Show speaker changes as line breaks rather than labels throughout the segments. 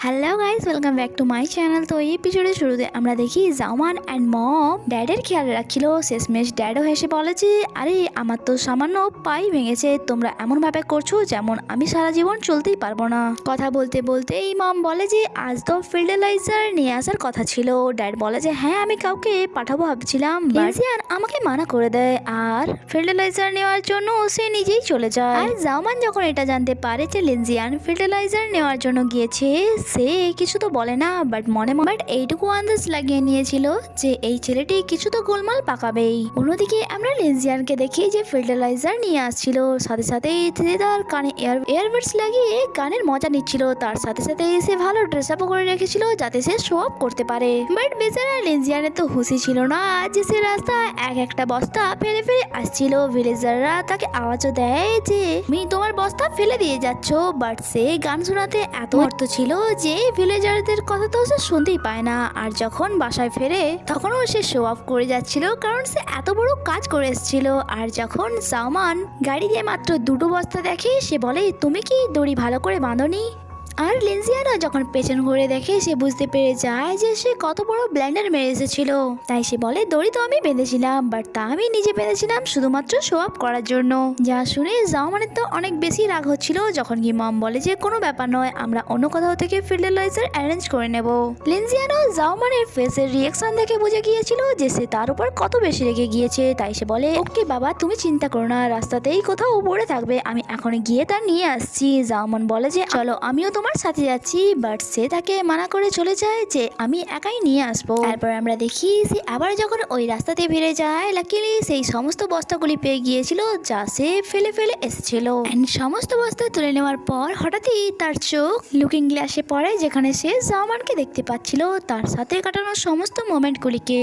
Hello guys, welcome back to my channel. তো এই এপিসোডের শুরুতে আমরা দেখি জাওমান অ্যান্ড মম ড্যাডের খেয়াল রাখছিল। শেষমেশ ড্যাডও হেসে বলে যে আরে আমার তো সামান্য পাই ভেঙেছে, তোমরা এমনভাবে করছো যেমন আমি সারা জীবন চলতেই পারবো না। কথা বলতে বলতেই মম বলে যে আজ তো ফার্টিলাইজার নিয়ে আসার কথা ছিল। ড্যাড বলে যে হ্যাঁ আমি কাউকে পাঠাবো ভাবছিলাম, লিনজিয়ান আমাকে মানা করে দেয় আর ফার্টিলাইজার নেওয়ার জন্য সে নিজেই চলে যায়। আর জাওমান যখন এটা জানতে পারে যে লিনজিয়ান ফার্টিলাইজার নেওয়ার জন্য গিয়েছে, সে কিছু তো বলে না, বাট মনে এইটুকু আন্দাজ লাগিয়ে নিয়েছিল যে এই ছেলেটি কিছু তো গোলমাল পাকাবেই। অন্যদিকে আমরা লিনজিয়ানকে দেখি যে ফার্টিলাইজার নিয়ে আসছিল, সাথে সাথে সে তার কানে ইয়ারবাডস লাগিয়ে গানের মজা নিচ্ছিল। তার সাথে সাথে সে ভালো ড্রেস আপও করে রেখেছিল যাতে সে শো আপ করতে পারে। বাট বেচারা লিনজিয়ানের তো হুঁশি ছিল না যে সে রাস্তায় একটা বস্তা ফেলে ফেলে আসছিল। ভিলেজাররা তাকে আওয়াজও দেয় যে তুমি তোমার বস্তা ফেলে দিয়ে যাচ্ছ, বাট সে গান শোনাতে এত অর্থ ছিল যে ভিলেজারদের কথা তো সে শুনতেই পায় না। আর যখন বাসায় ফেরে তখনও সে শো অফ করে যাচ্ছিল, কারণ সে এত বড় কাজ করে এসেছিল। আর যখন জাওমান গাড়ি দিয়ে মাত্র দুটো বস্তা দেখে, সে বলে তুমি কি দড়ি ভালো করে বাঁধনি? আর লিনজিয়ানও যখন পেছন ঘুরে দেখে সে বুঝতে পেরে যায় যে সে কত বড় ব্ল্যান্ডার মেরে এসেছিল। তাই সে বলে দড়ি তো আমি বেঁধেছিলাম, বাট তা আমি নিজে বেঁধেছিলাম শুধুমাত্র শো আপ করার জন্য। যা শুনে জাওমানের তো অনেক বেশি রাগ হচ্ছিল। যখন কি মম বলে যে কোনো ব্যাপার নয়, আমরা অন্য কোথাও থেকে ফার্টিলাইজার অ্যারেঞ্জ করে নেব। লিনজিয়ানও জাওমানের ফেসের রিয়াকশন দেখে বুঝে গিয়েছিল যে সে তার উপর কত বেশি রেগে গিয়েছে। তাই সে বলে ওকে বাবা তুমি চিন্তা করো না, রাস্তাতেই কোথাও পড়ে থাকবে, আমি এখন গিয়ে তা নিয়ে আসছি। জাওমান বলে যে চলো আমিও তোমার সাথে যাচ্ছি, বাট সে তাকে মানা করে চলে যায় যে আমি একাই নিয়ে আসবো। তারপর আমরা দেখি সে আবার যখন ওই রাস্তাতে ফিরে যায়, লাকিলি সেই সমস্ত বস্তাগুলি পেয়ে গিয়েছিল যা সে ফেলে ফেলে এসেছিল। সমস্ত বস্তা তুলে নেওয়ার পর হঠাৎই তার চোখ লুকিং গ্লাসে পড়ে, যেখানে সে জাওমানকে দেখতে পাচ্ছিল তার সাথে কাটানো সমস্ত মোমেন্টগুলিকে।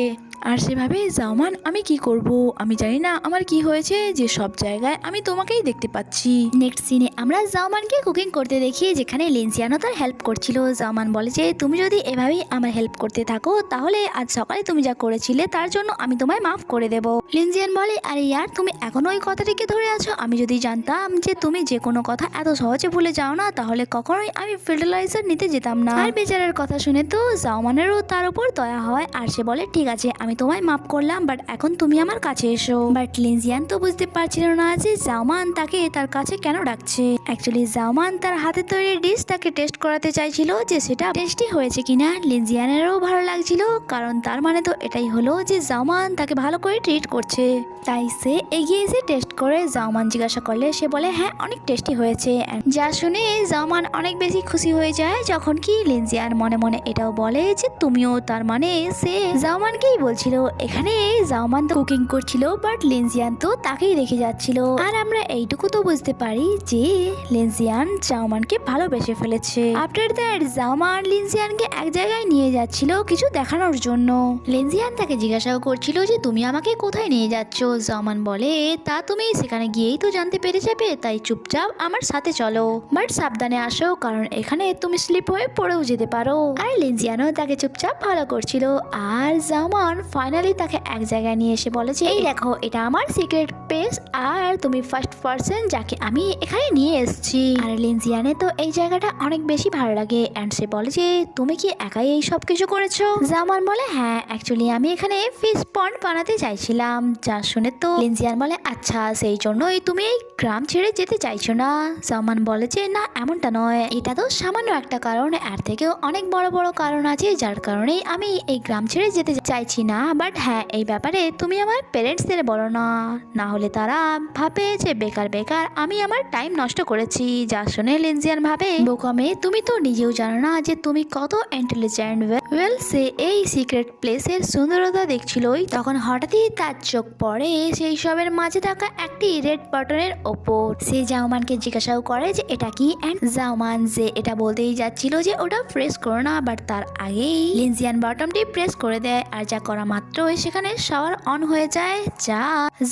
আর সেভাবে জাওমান আমি কি করব, আমি জানি না আমার কি হয়েছে যে সব জায়গায় আমি তোমাকেই দেখতে পাচ্ছি। নেক্সট সিনে আমরা জাওমানকে কুকিং করতে দেখি, যেখানে লিনজিয়ানও তার হেল্প করছিল। জাওমান বলে যে তুমি যদি এভাবেই আমার হেল্প করতে থাকো তাহলে আজ সকালে তুমি যা করেছিলে তার জন্য আমি তোমায় মাফ করে দেব। লিনজিয়ান বলে আরে ইয়ার তুমি এখনো ওই কথাটিকে ধরে আছো, আমি যদি জানতাম যে তুমি যে কোনো কথা এত সহজে ভুলে যাও না তাহলে কখনোই আমি ফার্টিলাইজার নিতে যেতাম না। আর বেচারার কথা শুনে তো জাওমানেরও তার উপর দয়া হয়, আর সে বলে ঠিক আছে আমি তোমায় মাফ করলাম, বাট এখন তুমি আমার কাছে এসো। বাট লিনজিয়ান তো বুঝতে পারছিল না যে জাওমান তাকে তার কাছে কেন ডাকছে। অ্যাকচুয়ালি জাওমান তার হাতে তৈরি ডিশ তাকে টেস্ট করাতে চাইছিল যে সেটা টেস্টি হয়েছে কিনা। লিনজিয়ানেরও ভালো লাগছিল, কারণ তার মানে তো এটাই হলো যে জাওমান তাকে ভালো করে ট্রিট করছে। তাই সে এগিয়ে এসে টেস্ট করে জাওমান জিজ্ঞাসা করলে সে বলে হ্যাঁ অনেক টেস্টি হয়েছে। যা শুনে জাওমান অনেক বেশি খুশি হয়ে যায়, যখন কি লিনজিয়ান মনে মনে এটাও বলে যে তুমিও, তার মানে সে জাওমানকেই বলছিল। এখানে জাওমান তো কুকিং করছিল, বাট লিনজিয়ান তো তাকেই রেখে যাচ্ছিল। আর আমরা এইটুকু তো বুঝতে পারি যে লিনজিয়ান জাওমানকে ভালোবেসে ফেলেছে। আফটার দ্যাট জাওমান লিনজিয়ানকে এক জায়গায় নিয়ে যাচ্ছিল কিছু দেখানোর জন্য। লিনজিয়ান তাকে জিজ্ঞাসাও করছিল যে তুমি আমাকে কোথায় নিয়ে যাচ্ছ। জাওমান বলে তা তুমি সেখানে গিয়েই তো জানতে পেরে যাবে, তাই চুপচাপ আমার সাথে চলো, বাট সাবধানে আসো, কারণ এখানে তুমি স্লিপ হয়ে পড়েও যেতে পারো। আর লিনজিয়ানও তাকে চুপচাপ ফলো করছিল। আর জাওমান ফাইনালি তাকে এক জায়গায় নিয়ে এসে বলে যে এই দেখো এটা আমার সিক্রেট প্লেস, আর তুমি ফার্স্ট পারসন যাকে আমি এখানে নিয়ে এসেছি। আর লিনজিয়ানে তো এই জায়গাটা অনেক বেশি ভালো লাগে, এন্ড সে বলে যে তুমি কি একাই এই সব কিছু করেছো। জাওমান বলে হ্যাঁ অ্যাকচুয়ালি আমি এখানে ফিশ পন্ড বানাতে চাইছিলাম। যা শুনে তো লিনজিয়ান বলে আচ্ছা সেই জন্যই তুমি এই গ্রাম ছেড়ে যেতে চাইছো না। জাওমান বলে যে না এমনটা নয়, এটা তো সামান্য একটা কারণ, এর থেকেও অনেক বড় বড় কারণ আছে যার কারণেই আমি এই গ্রাম ছেড়ে যেতে চাইছি না। বাট হ্যাঁ এই ব্যাপারে তুমি আমার প্যারেন্টসদের বলো না, না হলে তারা ভাবে যে বেকার বেকার আমি আমার টাইম নষ্ট করেছি। যা শুনে লিনজিয়ান ভাবে বোকামে তুমি তো নিজেও জানো না যে তুমি কত ইন্টেলিজেন্ট। ওয়েল সে এই সিক্রেট প্লেসের সুন্দরতা দেখছিলই, তখন হঠাৎই তার চোখ পড়ে সেই সবের মাঝে থাকা একটি রেড বাটনের ওপর। সে জাওমানকে জিজ্ঞাসাও করে যে এটা কি, এন্ড জাওমান যে এটা বলতেই যাচ্ছিল যে ওটা প্রেস করো না, বাট তার আগেই লিনজিয়ান বাটনটি প্রেস করে দেয়। আর যা করা মাত্রই সেখানে শাওয়ার অন হয়ে যায়, যা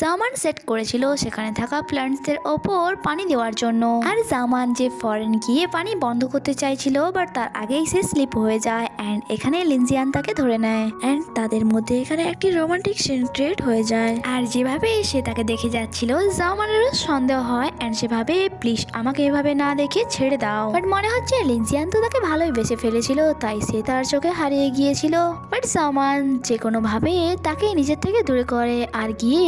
জামান সেট করেছিল সেখানে থাকা প্ল্যান্টসদের ওপর পানি দেওয়ার জন্য। আর জামান যে ফরেন গিয়ে পানি বন্ধ করতে চাইছিল, বাট তার আগেই সে স্লিপ হয়ে যায় অ্যান্ড এখানে লিনজিয়ান তাকে ধরে নেয় অ্যান্ড তাদের মধ্যে এখানে একটি রোমান্টিক সিন ক্রিয়েট হয়ে যায়। আর যেভাবে সে তাকে দেখে যাচ্ছিল, জামানেরও সন্দেহ হয় অ্যান্ড সেভাবে প্লিজ আমাকে এভাবে না দেখে ছেড়ে দাও। বাট মনে হচ্ছে লিনজিয়ান তো তাকে ভালোই বেসে ফেলেছিল, তাই সে তার চোখে হারিয়ে গিয়েছিল। বাট জামান যে কোনো ভাবে তাকে নিজের থেকে দূরে করে আর গিয়ে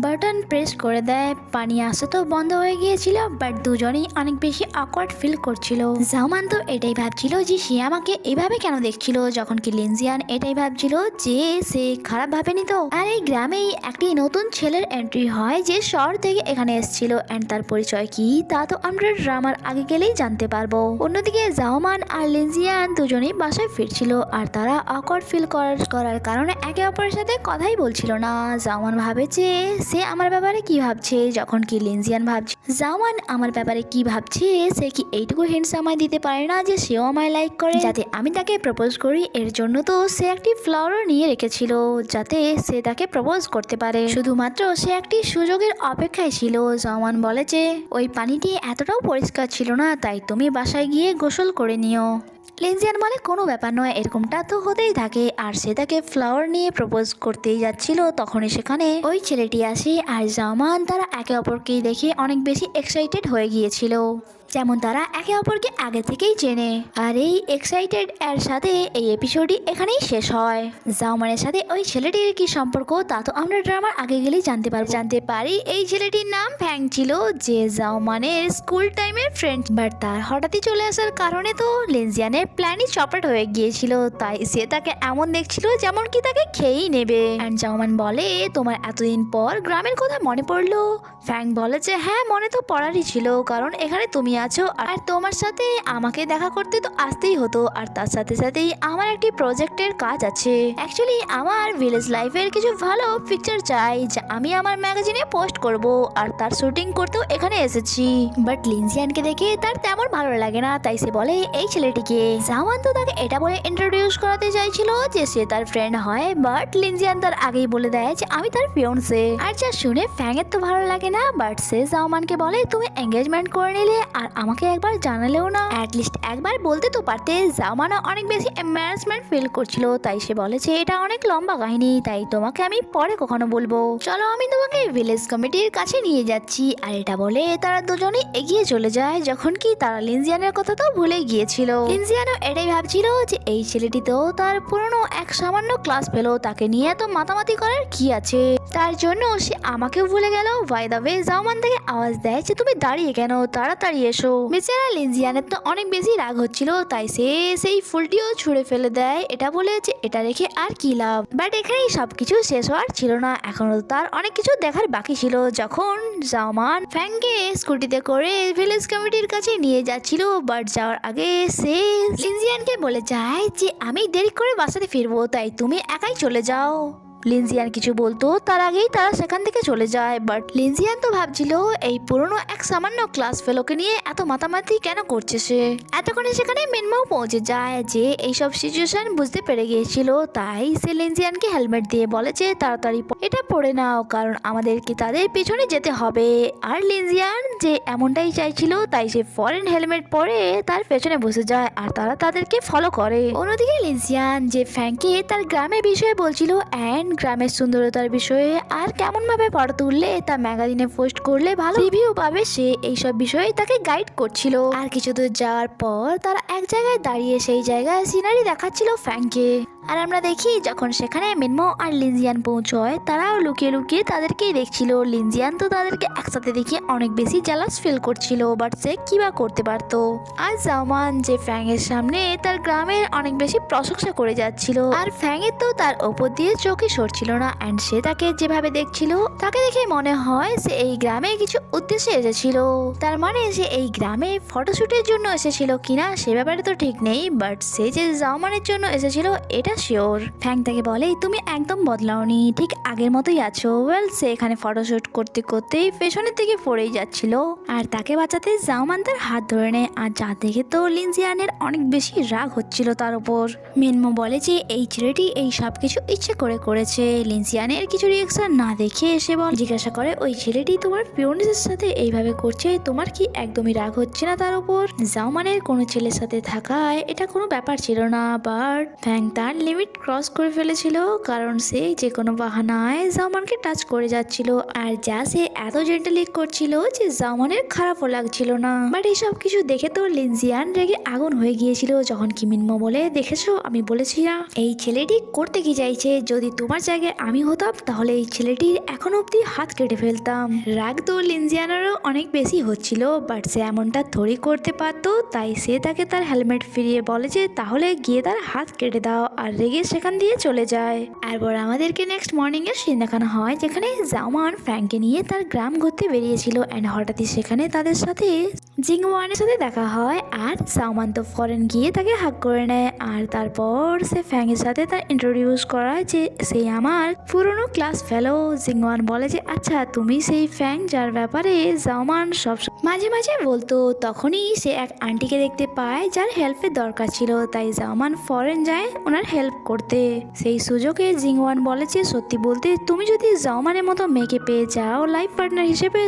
বাটন প্রেস করে দেয়। পানি আসা তো বন্ধ হয়ে গিয়েছিল, বাট দুজনেই অনেক বেশি অকওয়ার্ড ফিল করছিল। জামান তো এটাই ভাবছিল যে সে আমাকে এভাবে কেন দেখছিল, যখন কি লিনজিয়ান এটাই ভাবছিল যে সে খারাপ ভাবেনি তো। আর এই গ্রামেই একটি নতুন ছেলের এন্ট্রি হয় যে শহর থেকে এখানে এসেছিল এন্ড তার পরিচয় কি তা তো আমরা ড্রামার আগে গেলেই জানতে পারবো। অন্যদিকে জামান আর লিনজিয়ান দুজনেই বাসায় ফিরছিল আর তারা অকওয়ার্ড ফিল করার কারণে একে অপরের সাথে কথাই বলছিল না। জামান ভাবে যে সে আমার ব্যাপারে কি ভাবছে, যখন কি লিনজিয়ান ভাবছে জামান আমার ব্যাপারে কি ভাবছে। সে কি এইটুকু হিন্টস আমায় দিতে পারে না যে সেও আমায় লাইক করে, যাতে আমি তাকে প্রপোজ করি। এর জন্য তো সে একটি ফ্লাওয়ার নিয়ে রেখেছিল যাতে সে তাকে প্রপোজ করতে পারে। শুধুমাত্র সে একটি সুযোগের অপেক্ষায় ছিল। জামান বলে যে ওই পানিটি এতটাও পরিষ্কার ছিল না, তাই তুমি বাসায় গিয়ে গোসল করে নিও। লিনজিয়ান বলে কোনো ব্যাপার নয়, এরকমটা তো হতেই থাকে। আর সে তাকে ফ্লাওয়ার নিয়ে প্রপোজ করতেই যাচ্ছিল, তখনই সেখানে ওই ছেলেটি আসে আর জামান তারা একে অপরকে দেখে অনেক বেশি এক্সাইটেড হয়ে গিয়েছিল, যেমন তারা একে অপরকে আগে থেকেই চেনে। আর এই এক্সাইটেড এর সাথে এই এপিসোডই এখানেই শেষ হয়। জামানের সাথে ওই ছেলেটির কি সম্পর্ক তা তো আমরা ড্রামার আগে গেলেই জানতে পারি এই ছেলেটির নাম ফ্যাং ছিল, যে জামানের স্কুল টাইমের ফ্রেন্ড। বাট তার হঠাৎই চলে আসার কারণে তো লিনজিয়ানের প্ল্যানই চপাট হয়ে গিয়েছিল, তাই সে তাকে এমন দেখছিল যেমন কি তাকে খেয়েই নেবে। এন্ড জামান বলে তোমার এতদিন পর গ্রামের কথা মনে পড়লো। ফ্যাং বলে যে হ্যাঁ মনে তো পড়ারই ছিল, কারণ এখানে তুমি আছো আর তোমার সাথে আমাকে দেখা করতে তো আসতেই হতো। আর তার সাথে সাথেই আমার একটি প্রজেক্টের কাজ আছে। অ্যাকচুয়ালি আমার ভিলেজ লাইফের কিছু ভালো পিকচার চাই যা আমি আমার ম্যাগাজিনে পোস্ট করব, আর তার শুটিং করতেও এখানে এসেছি। বাট লিনজিয়ানকে দেখে তার তেমন ভালো লাগে না, তাই সে বলে এই ছেলেটিকে। জামান তো তাকে এটা বলে ইন্ট্রোডিউস করাতে চাইছিল যে সে তার ফ্রেন্ড হয়, বাট লিনজিয়ান তার আগেই বলে দেয় যে আমি তার ফিয়ন্সে। আর যা শুনে ফ্যাংয়ের তো ভালো লাগে না, বাট সে জামানকে বলে তুমি এঙ্গেজমেন্ট করে নিলে আর আমাকে একবার জানালেও না, অ্যাটলিস্ট একবার বলতে তো পারতে। জামানও অনেক বেশি এম্বারাসমেন্ট ফিল করছিল, তাই সে বলেছে এটা অনেক লম্বা কাহিনী, তাই তোমাকে আমি পরে কখনো বলবো, চলো আমি তোমাকে ভিলেজ কমিটির কাছে নিয়ে যাচ্ছি। আর এটা বলে তারা দুজনেই এগিয়ে চলে যায়, যখন কি তারা লিনজিয়ানের কথা তো ভুলে গিয়েছিল। লিনজিয়ানও এটাই ভাবছিল যে এই ছেলেটি তো তার পুরনো এক সামান্য ক্লাস পেলো, তাকে নিয়ে এত মাতামাতি করার কি আছে, তার জন্য সে আমাকেও ভুলে গেল। বাই দ্য ওয়ে জামান থেকে আওয়াজ দেয় যে তুমি দাঁড়িয়ে কেন, তাড়াতাড়ি এসো। বেচারা লিনজিয়ানের তো অনেক বেশি রাগ হচ্ছিল, তাই সে সেই ফুলটিও ছুঁড়ে ফেলে দেয়, এটা বলে যে এটা রেখে আর কি লাভ। বাট এখানেই সবকিছু শেষ হওয়ার ছিল না, এখনো তার অনেক কিছু দেখার বাকি ছিল। যখন জামান ফ্যাংকে স্কুটিতে করে ভিলেজ কমিটির কাছে নিয়ে যাচ্ছিল, বাট যাওয়ার আগে সে লিনজিয়ানকে বলে যায় যে আমি দেরি করে বাসাতে ফিরবো, তাই তুমি একাই চলে যাও। লিনজিয়ান কিছু বলতো তার আগেই তারা সেখান থেকে চলে যায়। বাট লিনজিয়ান তো ভাবছিল এই পুরনো এক সামান্য ক্লাস ফেলোকে নিয়ে এত মাতামাতি কেন করছে সে। এতক্ষণে সেখানে মিনমাও পৌঁছে যায়, যে এইসব সিচুয়েশন বুঝতে পেরে গিয়েছিল, তাই সে লিনজিয়ানকে হেলমেট দিয়ে বলে যে তাড়াতাড়ি এটা পরে নাও, কারণ আমাদেরকে তাদের পেছনে যেতে হবে। আর লিনজিয়ান যে এমনটাই চাইছিল, তাই সে ফরেন হেলমেট পরে তার পেছনে বসে যায় আর তারা তাদেরকে ফলো করে। অন্যদিকে লিনজিয়ান যে ফ্যাংকে তার গ্রামের বিষয়ে বলছিল অ্যান্ড গ্রামের সুন্দরতার বিষয়ে আর কেমন ভাবে ফটো তুললে তা ম্যাগাজিনে পোস্ট করলে ভালো রিভিউ পাবে, সে এইসব বিষয়ে তাকে গাইড করছিল। আর কিছু দূর যাওয়ার পর তারা এক জায়গায় দাঁড়িয়ে সেই জায়গায় সিনারি দেখাচ্ছিল ফ্যাংকে। আর আমরা দেখি যখন সেখানে মিনমো আর লিনজিয়ান পৌঁছয়, তারাও লুকিয়ে লুকিয়ে তাদেরকেই দেখছিল। লিনজিয়ান তো তাদেরকে একসাথে দেখে অনেক বেশি জেলাস ফিল করছিল, বাট সে কি বা করতে পারতো। আর জামান যে ফ্যাংয়ের সামনে তার গ্রামের অনেক বেশি প্রশংসা করে যাচ্ছিল, আর ফ্যাংয়ের তো তার ওপর দিয়ে চোখে সরছিল না। অ্যান্ড সে তাকে যেভাবে দেখছিল তাকে দেখে মনে হয় সে এই গ্রামে কিছু উদ্দেশ্যে এসেছিল, তার মানে সে এই গ্রামে ফটোশুটের জন্য এসেছিল কিনা সে ব্যাপারে তো ঠিক নেই, বাট সে যে জামানের জন্য এসেছিল এটা শিওর। ফ্যাং তাকে বলে তুমি একদম বদলাওনি, ঠিক আগের মতোই আছো। ওয়েল সে এখানে ফটোশুট করতে করতেই পেছনের দিকে পড়েই যাচ্ছিল আর তাকে বাঁচাতে জাওমান তার হাত ধরে নেয়। আর যা দেখে তো লিনজিয়ানের অনেক বেশি রাগ হচ্ছিল তার উপর। মিনমো বলে যে এই ছেলেটি এই সব কিছু ইচ্ছে করে করেছে। লিনজিয়ানের কিছু রিয়াকশন না দেখে এসে জিজ্ঞাসা করে ওই ছেলেটি তোমার পিওনিসের সাথে এইভাবে করছে, তোমার কি একদমই রাগ হচ্ছে না তার উপর? জাওমানের কোনো ছেলের সাথে থাকায় এটা কোনো ব্যাপার ছিল না, বাট ফ্যাং তার লিমিট ক্রস করে ফেলেছিল, কারণ সে যে কোনো বাহানায় জাওমানকে টাচ করে যাচ্ছিল আর যা সে এত জেন্টালি করছিল যে জাওমানের খারাপও লাগছিল না। বাট এইসব কিছু দেখে তো লিনজিয়ান রেগে আগুন হয়ে গিয়েছিল, যখন কি মিনমো বলে দেখেছো আমি বলেছি না এই ছেলেটি করতে কি চাইছে, যদি তোমার জায়গায় আমি হতাম তাহলে এই ছেলেটির এখন অব্দি হাত কেটে ফেলতাম। রাগ তো লিনজিয়ানেরও অনেক বেশি হচ্ছিল, বাট সে এমনটা থরি করতে পারতো, তাই সে তাকে তার হেলমেট ফিরিয়ে বলে যে তাহলে গিয়ে তার হাত কেটে দাও, আর রেগে সেখান দিয়ে চলে যায়। এরপর আমাদেরকে নেক্সট মর্নিং এর সিন দেখানো হয় যেখানে জাওমান ফ্র্যাঙ্ককে নিয়ে তার গ্রাম ঘুরতে বেরিয়েছিল অ্যান্ড হঠাৎই সেখানে তাদের সাথে জিংওয়ানের সাথে দেখা হয় আর জাওমান তো ফরেন গিয়ে তাকে হাগ করে নেয়। আর তারপর সে ফ্যাংয়ের সাথে তার ইন্ট্রোডিউস করায় যে সে আমার পুরনো ক্লাস ফেলো। জিংওয়ান বলে যে আচ্ছা তুমি সেই ফ্যাং যার ব্যাপারে জাওমান সব মাঝে মাঝে বলতো। তখনই সে এক আন্টিকে দেখতে পায় যার হেল্পের দরকার ছিল, তাই জাওমান ফরেন যায় ওনার হেল্প করতে। সেই সুযোগে জিংওয়ান বলে যে সত্যি বলতে তুমি যদি জাওমানের মতো মেয়েকে পেয়ে যাও লাইফ পার্টনার হিসেবে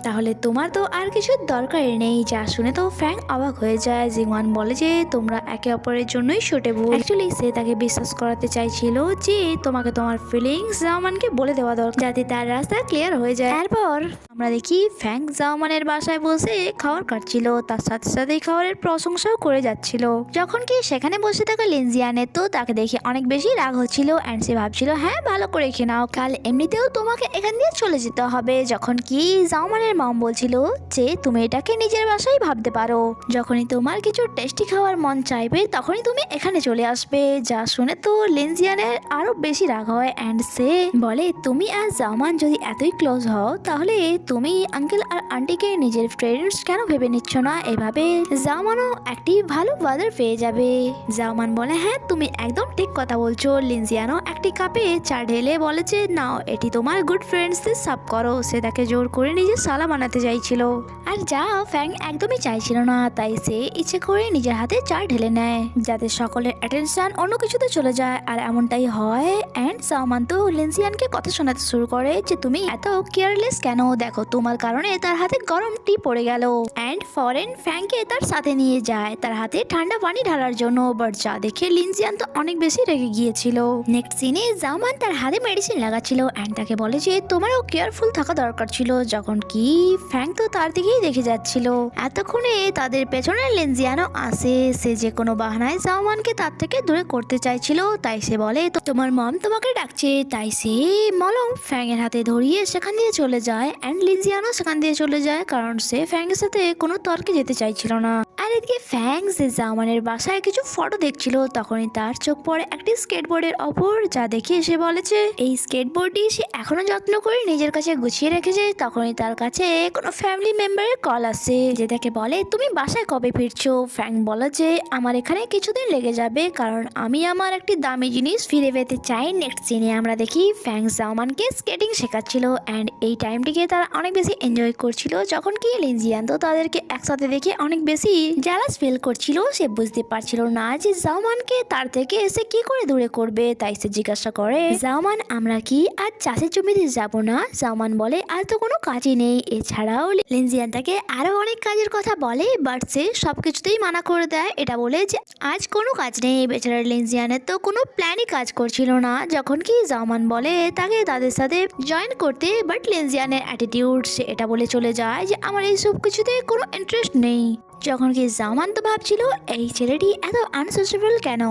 তাহলে তোমার তো আর কিছু দরকারই নেই। যা শুনে তো ফ্যাং অবাক হয়ে যায়। জিংওয়ান বলে যে তোমরা একে অপরের জন্যই সুটেবল। অ্যাকচুয়ালি সে তাকে বিশ্বাস করাতে চাইছিল যে তোমাকে তোমার ফিলিংস জাওমানকে বলে দেওয়া দরকার, যাতে তার রাস্তা ক্লিয়ার হয়ে যায়। এরপর আমরা দেখি ফ্যাং জাওমানের বাসায় বসে খাবার কাটছিল, তার সাথে সাথে খাবারের প্রশংসাও করে যাচ্ছিল। যখন কি সেখানে বসে থাকা লিনজিয়ানের তো তাকে দেখে অনেক বেশি রাগ হচ্ছিল অ্যান্ড সে ভাবছিল হ্যাঁ ভালো করে খেয়ে নাও, কাল এমনিতেও তোমাকে এখান দিয়ে চলে যেতে হবে। যখন কি জাওমানের মম বলছিল যে তুমি এটাকে নিজের বাসায় ভাবতে পারো, যখনই তোমার কিছু টেস্টি খাওয়ার মন চাইবে তখনই তুমি এখানে চলে আসবে। যা শুনে তো লিনজিয়ানের আরো বেশি রাগ হয় অ্যান্ড সে বলে তুমি আর জাওমান যদি এতই ক্লোজ হও তাহলে তুমি আঙ্কেল আর আন্টিকে নিজের ফ্রেন্ডস কেন ভেবে নিচ্ছ না? এভাবে জাওমানও একটি ভালো বাজার পেয়ে যাবে। জাওমান বলে হ্যাঁ তুমি একদম ঠিক কথা বলছো। লিনজিয়ানও একটি কাপে চা ঢেলে বলে যে নাও এটি তোমার গুড ফ্রেন্ডসদের সার্ভ করো। সে তাকে জোর করে নিজের সালা বানাতে চাইছিল আর যা ফ্যাং একদমই চাইছিল না, তাই সে ইচ্ছে করে নিজের হাতে চা ঢেলে নেয় যাতে সকলের অ্যাটেনশন অন্য কিছুতে চলে যায়। আর এমনটাই হয় অ্যান্ড জাওমান তো লিনজিয়ানকে কথা শোনাতে শুরু করে যে তুমি এত কেয়ারলেস কেন, দেখো তোমার কারণে তার হাতে গরম টি পড়ে গেল। অ্যান্ড ফরেন ফ্যাংকে তার সাথে নিয়ে যায় তার হাতে ঠান্ডা পানি ঢালার জন্য, বাট যা দেখে লিনজিয়ান তো অনেক বেশি রেগে গিয়েছিল। নেক্সট সিনে জাওমান তার হাতে মেডিসিন লাগাচ্ছিল অ্যান্ড তাকে বলে যে তোমারও কেয়ারফুল থাকা দরকার ছিল, যখন কি ফ্যাং তো তার দিকেই দেখে যাচ্ছিল। এতক্ষণে তাদের পেছনে লিনজিয়ানও আসে। সে যে কোনো বাহানায় জাওমানকে তার থেকে দূরে করতে চাইছিল, তাই সে বলে তোমার মম তোমাকে ডাকছে। তাই সে মলম ফ্যাং এর হাতে ধরিয়ে সেখান দিয়ে চলে যায় অ্যান্ড লিনজিয়ানও সেখান দিয়ে চলে যায়, কারণ সে ফ্যাং এর সাথে কোনো তর্কে যেতে চাইছিল না। আর এদিকে ফ্যাং যে জাওমানের বাসায় কিছু ফটো দেখছিল, তখনই তার চোখ পড়ে একটি স্কেটবোর্ডের ওপর, যা দেখে সে বলেছে এই স্কেটবোর্ডটি সে এখনো যত্ন করে নিজের কাছে গুছিয়ে রেখেছে। তখনই তার কাছে কোনো ফ্যামিলি মেম্বারের কল আসে, যে তাকে বলে তুমি বাসায় কবে ফিরছো? ফ্যাং বলে যে আমার এখানে কিছুদিন লেগে যাবে, কারণ আমি আমার একটি দামি জিনিস ফিরে পেতে চাই। নেক্সট সিনে আমরা দেখি ফ্যাং জাওমানকে স্কেটিং শেখাচ্ছিল অ্যান্ড এই টাইমটিকে তারা অনেক বেশি এনজয় করছিল, যখন কি লিনজিয়ান তো তাদেরকে একসাথে দেখে অনেক বেশি জ্যালাস ফিল করছিল। সে বুঝতে পারছিল না যে জাওমানকে তার থেকে এসে কি করে দূরে করবে, তাই সে জিজ্ঞাসা করে জাওমান আমরা কি আজ চাষের জমিতে যাব না? জাওমান বলে আর তো কোনো কাজই নেই। এছাড়াও লিনজিয়ান তাকে আরো অনেক কাজের কথা বলে, বাট সে সবকিছুতেই মানা করে দেয় এটা বলে যে আজ কোনো কাজ নেই। বেচারা লিনজিয়ানের তো কোনো প্ল্যানই কাজ করছিল না, যখন কি জাওমান বলে তাকে তাদের সাথে জয়েন করতে, বাট লিনজিয়ানের অ্যাটিটিউড সে এটা বলে চলে যায় যে আমার এই সব কিছুতে কোনো ইন্টারেস্ট নেই। যখন কি জাওমান তো ভাবছিল এই ছেলেটি এত আনসোসেবল কেন।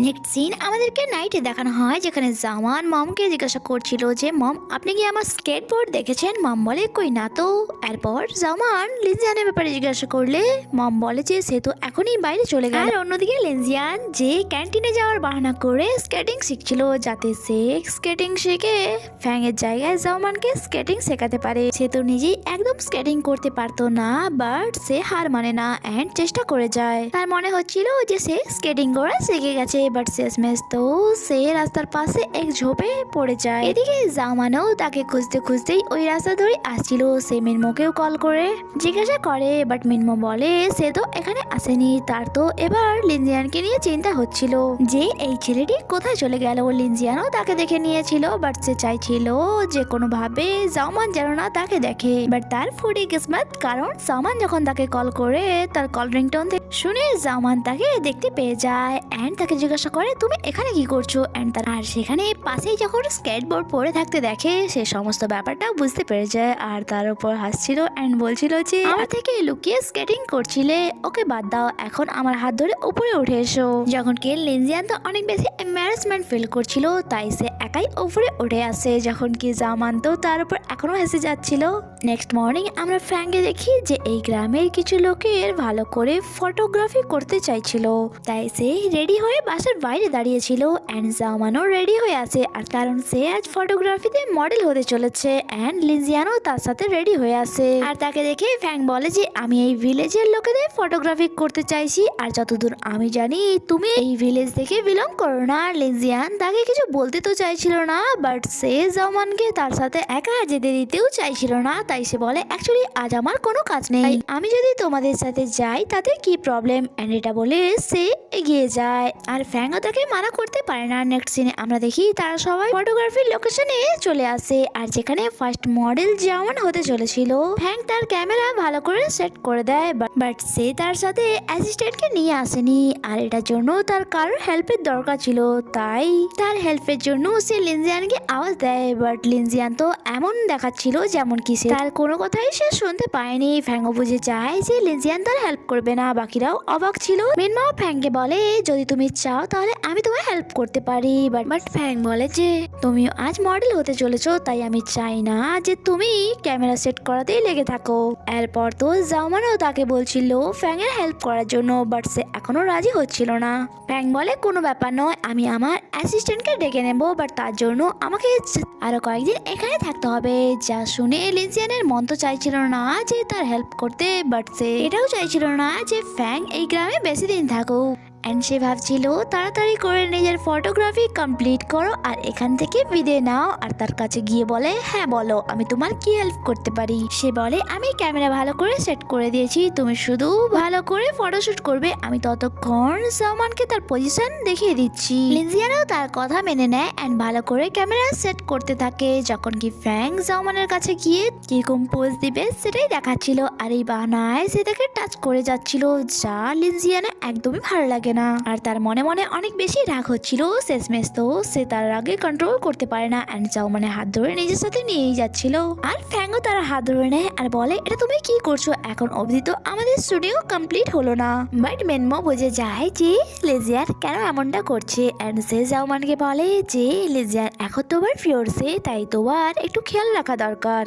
নেক্সট সিন আমাদেরকে নাইটে দেখানো হয় যেখানে জাওমান মমকে জিজ্ঞাসা করছিল যে মম আপনি কি আমার স্কেটবোর্ড দেখেছেন? মম বলে কই না তো। এরপর জাওমান লিনজিয়ানের ব্যাপারে জিজ্ঞাসা করলে মম বলে যে সে তো এখনই বাইরে চলে গেল। আর অন্যদিকে লিনজিয়ান যে ক্যান্টিনে যাওয়ার বাহানা করে স্কেটিং শিখছিল, যাতে সে স্কেটিং শিখে ফ্যাং এর জায়গায় জাওমানকে স্কেটিং শেখাতে পারে। সে তো নিজেই একদম স্কেটিং করতে পারতো না, বাট সে হার মানে না এন্ড চেষ্টা করে যায়। তার মনে হচ্ছিল যে সে স্কেটিং করা শিখে গেছে, বাট শেষমেশ তো সে রাস্তার পাশে এক ঝোপে পড়ে যায়। এদিকে জামানও তাকে খুঁজতে খুঁজতেই ওই রাস্তা ধরে আসছিল। সে মিনমোকেও কল করে জিজ্ঞাসা করে, বাট মিনমো বলে সে তো এখানে আসেনি। তার তো এবার লিনজিয়ানকে নিয়ে চিন্তা হচ্ছিল যে এই ছেলেটি কোথায় চলে গেল। লিনজিয়ানও তাকে দেখে নিয়েছিল, বাট সে চাইছিল যে কোনোভাবে জাওমান যেন না তাকে দেখে। বাট তার ফুডি কিসমত, কারণ জাওমান যখন তাকে কল করে তার কল রিংটোন শুনে জাওমান তাকে দেখতে পেয়ে যায় এন্ড তাকে জিজ্ঞাসা করে তুমি এখানে কি করছো। এন্ড আর সেখানে পাশেই যখন স্কেটবোর্ড পরে থাকতে দেখে সে সমস্ত ব্যাপারটা বুঝতে পেরে যায় আর তার উপর হাসছিল এন্ড বলছিল যে আমার থেকে লুকিয়ে স্কেটিং করছিলে, ওকে বাদ দাও, এখন আমার হাত ধরে উপরে উঠে এসো। যখন কি লিনজিয়ান তো অনেক বেশি এম্বারাসমেন্ট ফিল করছিল, তাই সে একাই উপরে উঠে আসে। যখন কি জাওমান তো তার উপর এখনো হেসে যাচ্ছিল। নেক্সট মর্নিং আমরা ফ্র্যাঙ্কে দেখি যে এই গ্রামের কিছু লোকের ভালো করে ফটোগ্রাফি করতে চাইছিল, তাই সে রেডি হয়ে বাসার বাইরে দাঁড়িয়েছিল এন্ড জাওমানও রেডি হয়ে আছে আর কারণ সে আজ ফটোগ্রাফিতে মডেল হতে চলেছে এন্ড লিনজিয়ানও তার সাথে রেডি হয়ে আছে। আর তাকে দেখে ফ্র্যাঙ্ক বলে যে আমি এই ভিলেজের লোকেদের ফটোগ্রাফি করতে চাইছি আর যতদূর আমি জানি তুমি এই ভিলেজ থেকে বিলং করো না। লিনজিয়ান তাকে কিছু বলতে তো চাইছিল না, বাট সে জাওমানকে তার সাথে একা যেতে দিতেও চাইছিল না, তাই সে বলে অ্যাকচুয়ালি আজ আমার কোনো কাজ নেই, আমি যদি তোমাদের সাথে যাই তাতে কি প্রবলেম। এন্ড এটা বলে সে এগিয়ে যায় আর ফ্যাংও তাকে মানা করতে পারে না। নেক্সট সিনে আমরা দেখি তারা সবাই ফটোগ্রাফির লোকেশনে চলে আসে আর যেখানে ফার্স্ট মডেল জাওমান হতে চলেছিল ফ্যাং তার ক্যামেরা ভালো করে সেট করে দেয়, বাট সে তার সাথে অ্যাসিস্ট্যান্টকে নিয়ে আসেনি আর এটার জন্য তার কারোর হেল্পের দরকার ছিল, তাই তার হেল্পের জন্য সে লিনজিয়ানকে আওয়াজ দেয়। বাট লিনজিয়ান তো এমন দেখাচ্ছিল যেমন কি সে তার কোনো কথাই সে শুনতে পায়নি। ফ্যাংও বুঝে যায় যে লিনজিয়ান তার হেল্প করবে না, বাকিরাও অবাক ছিল। মিনমাও ফ্যাংকে বলে যদি তুমি চাও তাহলে আমি তোমার হেল্প করতে পারি, বাট ফ্যাং বলে যে তুমিও আজ মডেল হতে চলেছো, তাই আমি চাই না যে তুমি ক্যামেরা সেট করাতেই লেগে থাকো। এরপর তো জাওমানও তাকে বলছিল ফ্যাং এর হেল্প করার জন্য, বাট সে এখনো রাজি হচ্ছিল না। ফ্যাং বলে কোনো ব্যাপার নয়, আমি আমার অ্যাসিস্ট্যান্টকে ডেকে নেবো, বাট তার জন্য আমাকে আরো কয়েকদিন এখানে থাকতে হবে। যা শুনে লিনজিয়ানের মন তো চাইছিল না যে তার হেল্প করতে, বাট সে এটাও চাইছিল না যে ফ্যাং এই গ্রামে বেশি দিন থাকুক। এন্ড সে ভাবছিল তাড়াতাড়ি করে নিজের ফটোগ্রাফি কমপ্লিট করো আর এখান থেকে বিদায় নাও। আর তার কাছে গিয়ে বলে হ্যাঁ বলো আমি তোমার কি হেল্প করতে পারি। সে বলে আমি ক্যামেরা ভালো করে সেট করে দিয়েছি, তুমি শুধু ভালো করে ফটোশুট করবে, আমি ততক্ষণ জাওমানকে তার পজিশন দেখিয়ে দিচ্ছি। লিনজিয়ানও তার কথা মেনে নেয় এন্ড ভালো করে ক্যামেরা সেট করতে থাকে। যখন কি ফ্যাং জাওমানের কাছে গিয়ে কিরকম পোজ দিবে সেটাই দেখাচ্ছিল আর এই বাহানায় সে তাকে টাচ করে যাচ্ছিল, যা লিনজিয়ানের একদমই ভালো লাগে না আর তার মনে মনে অনেক বেশি রাগ হচ্ছিল। শেষমেশ তো সে তার রাগে কন্ট্রোল করতে পারে না এন্ড জাওমানের হাত ধরে নিজের সাথে নিয়েই যাচ্ছিল আর ফ্যাংও তার হাত ধরে নেয় আর বলে এটা তুমি কি করছো, এখন অবধি তো আমাদের স্টুডিও কমপ্লিট হলো না। বাট মেনমো বুঝে যায় যে লিনজিয়ান কেন এমনটা করছে এন্ড সে জাওমানকে বলে যে লিনজিয়ান এখন তোমার ফিয়োরসে, তাই তোমার একটু খেয়াল রাখা দরকার।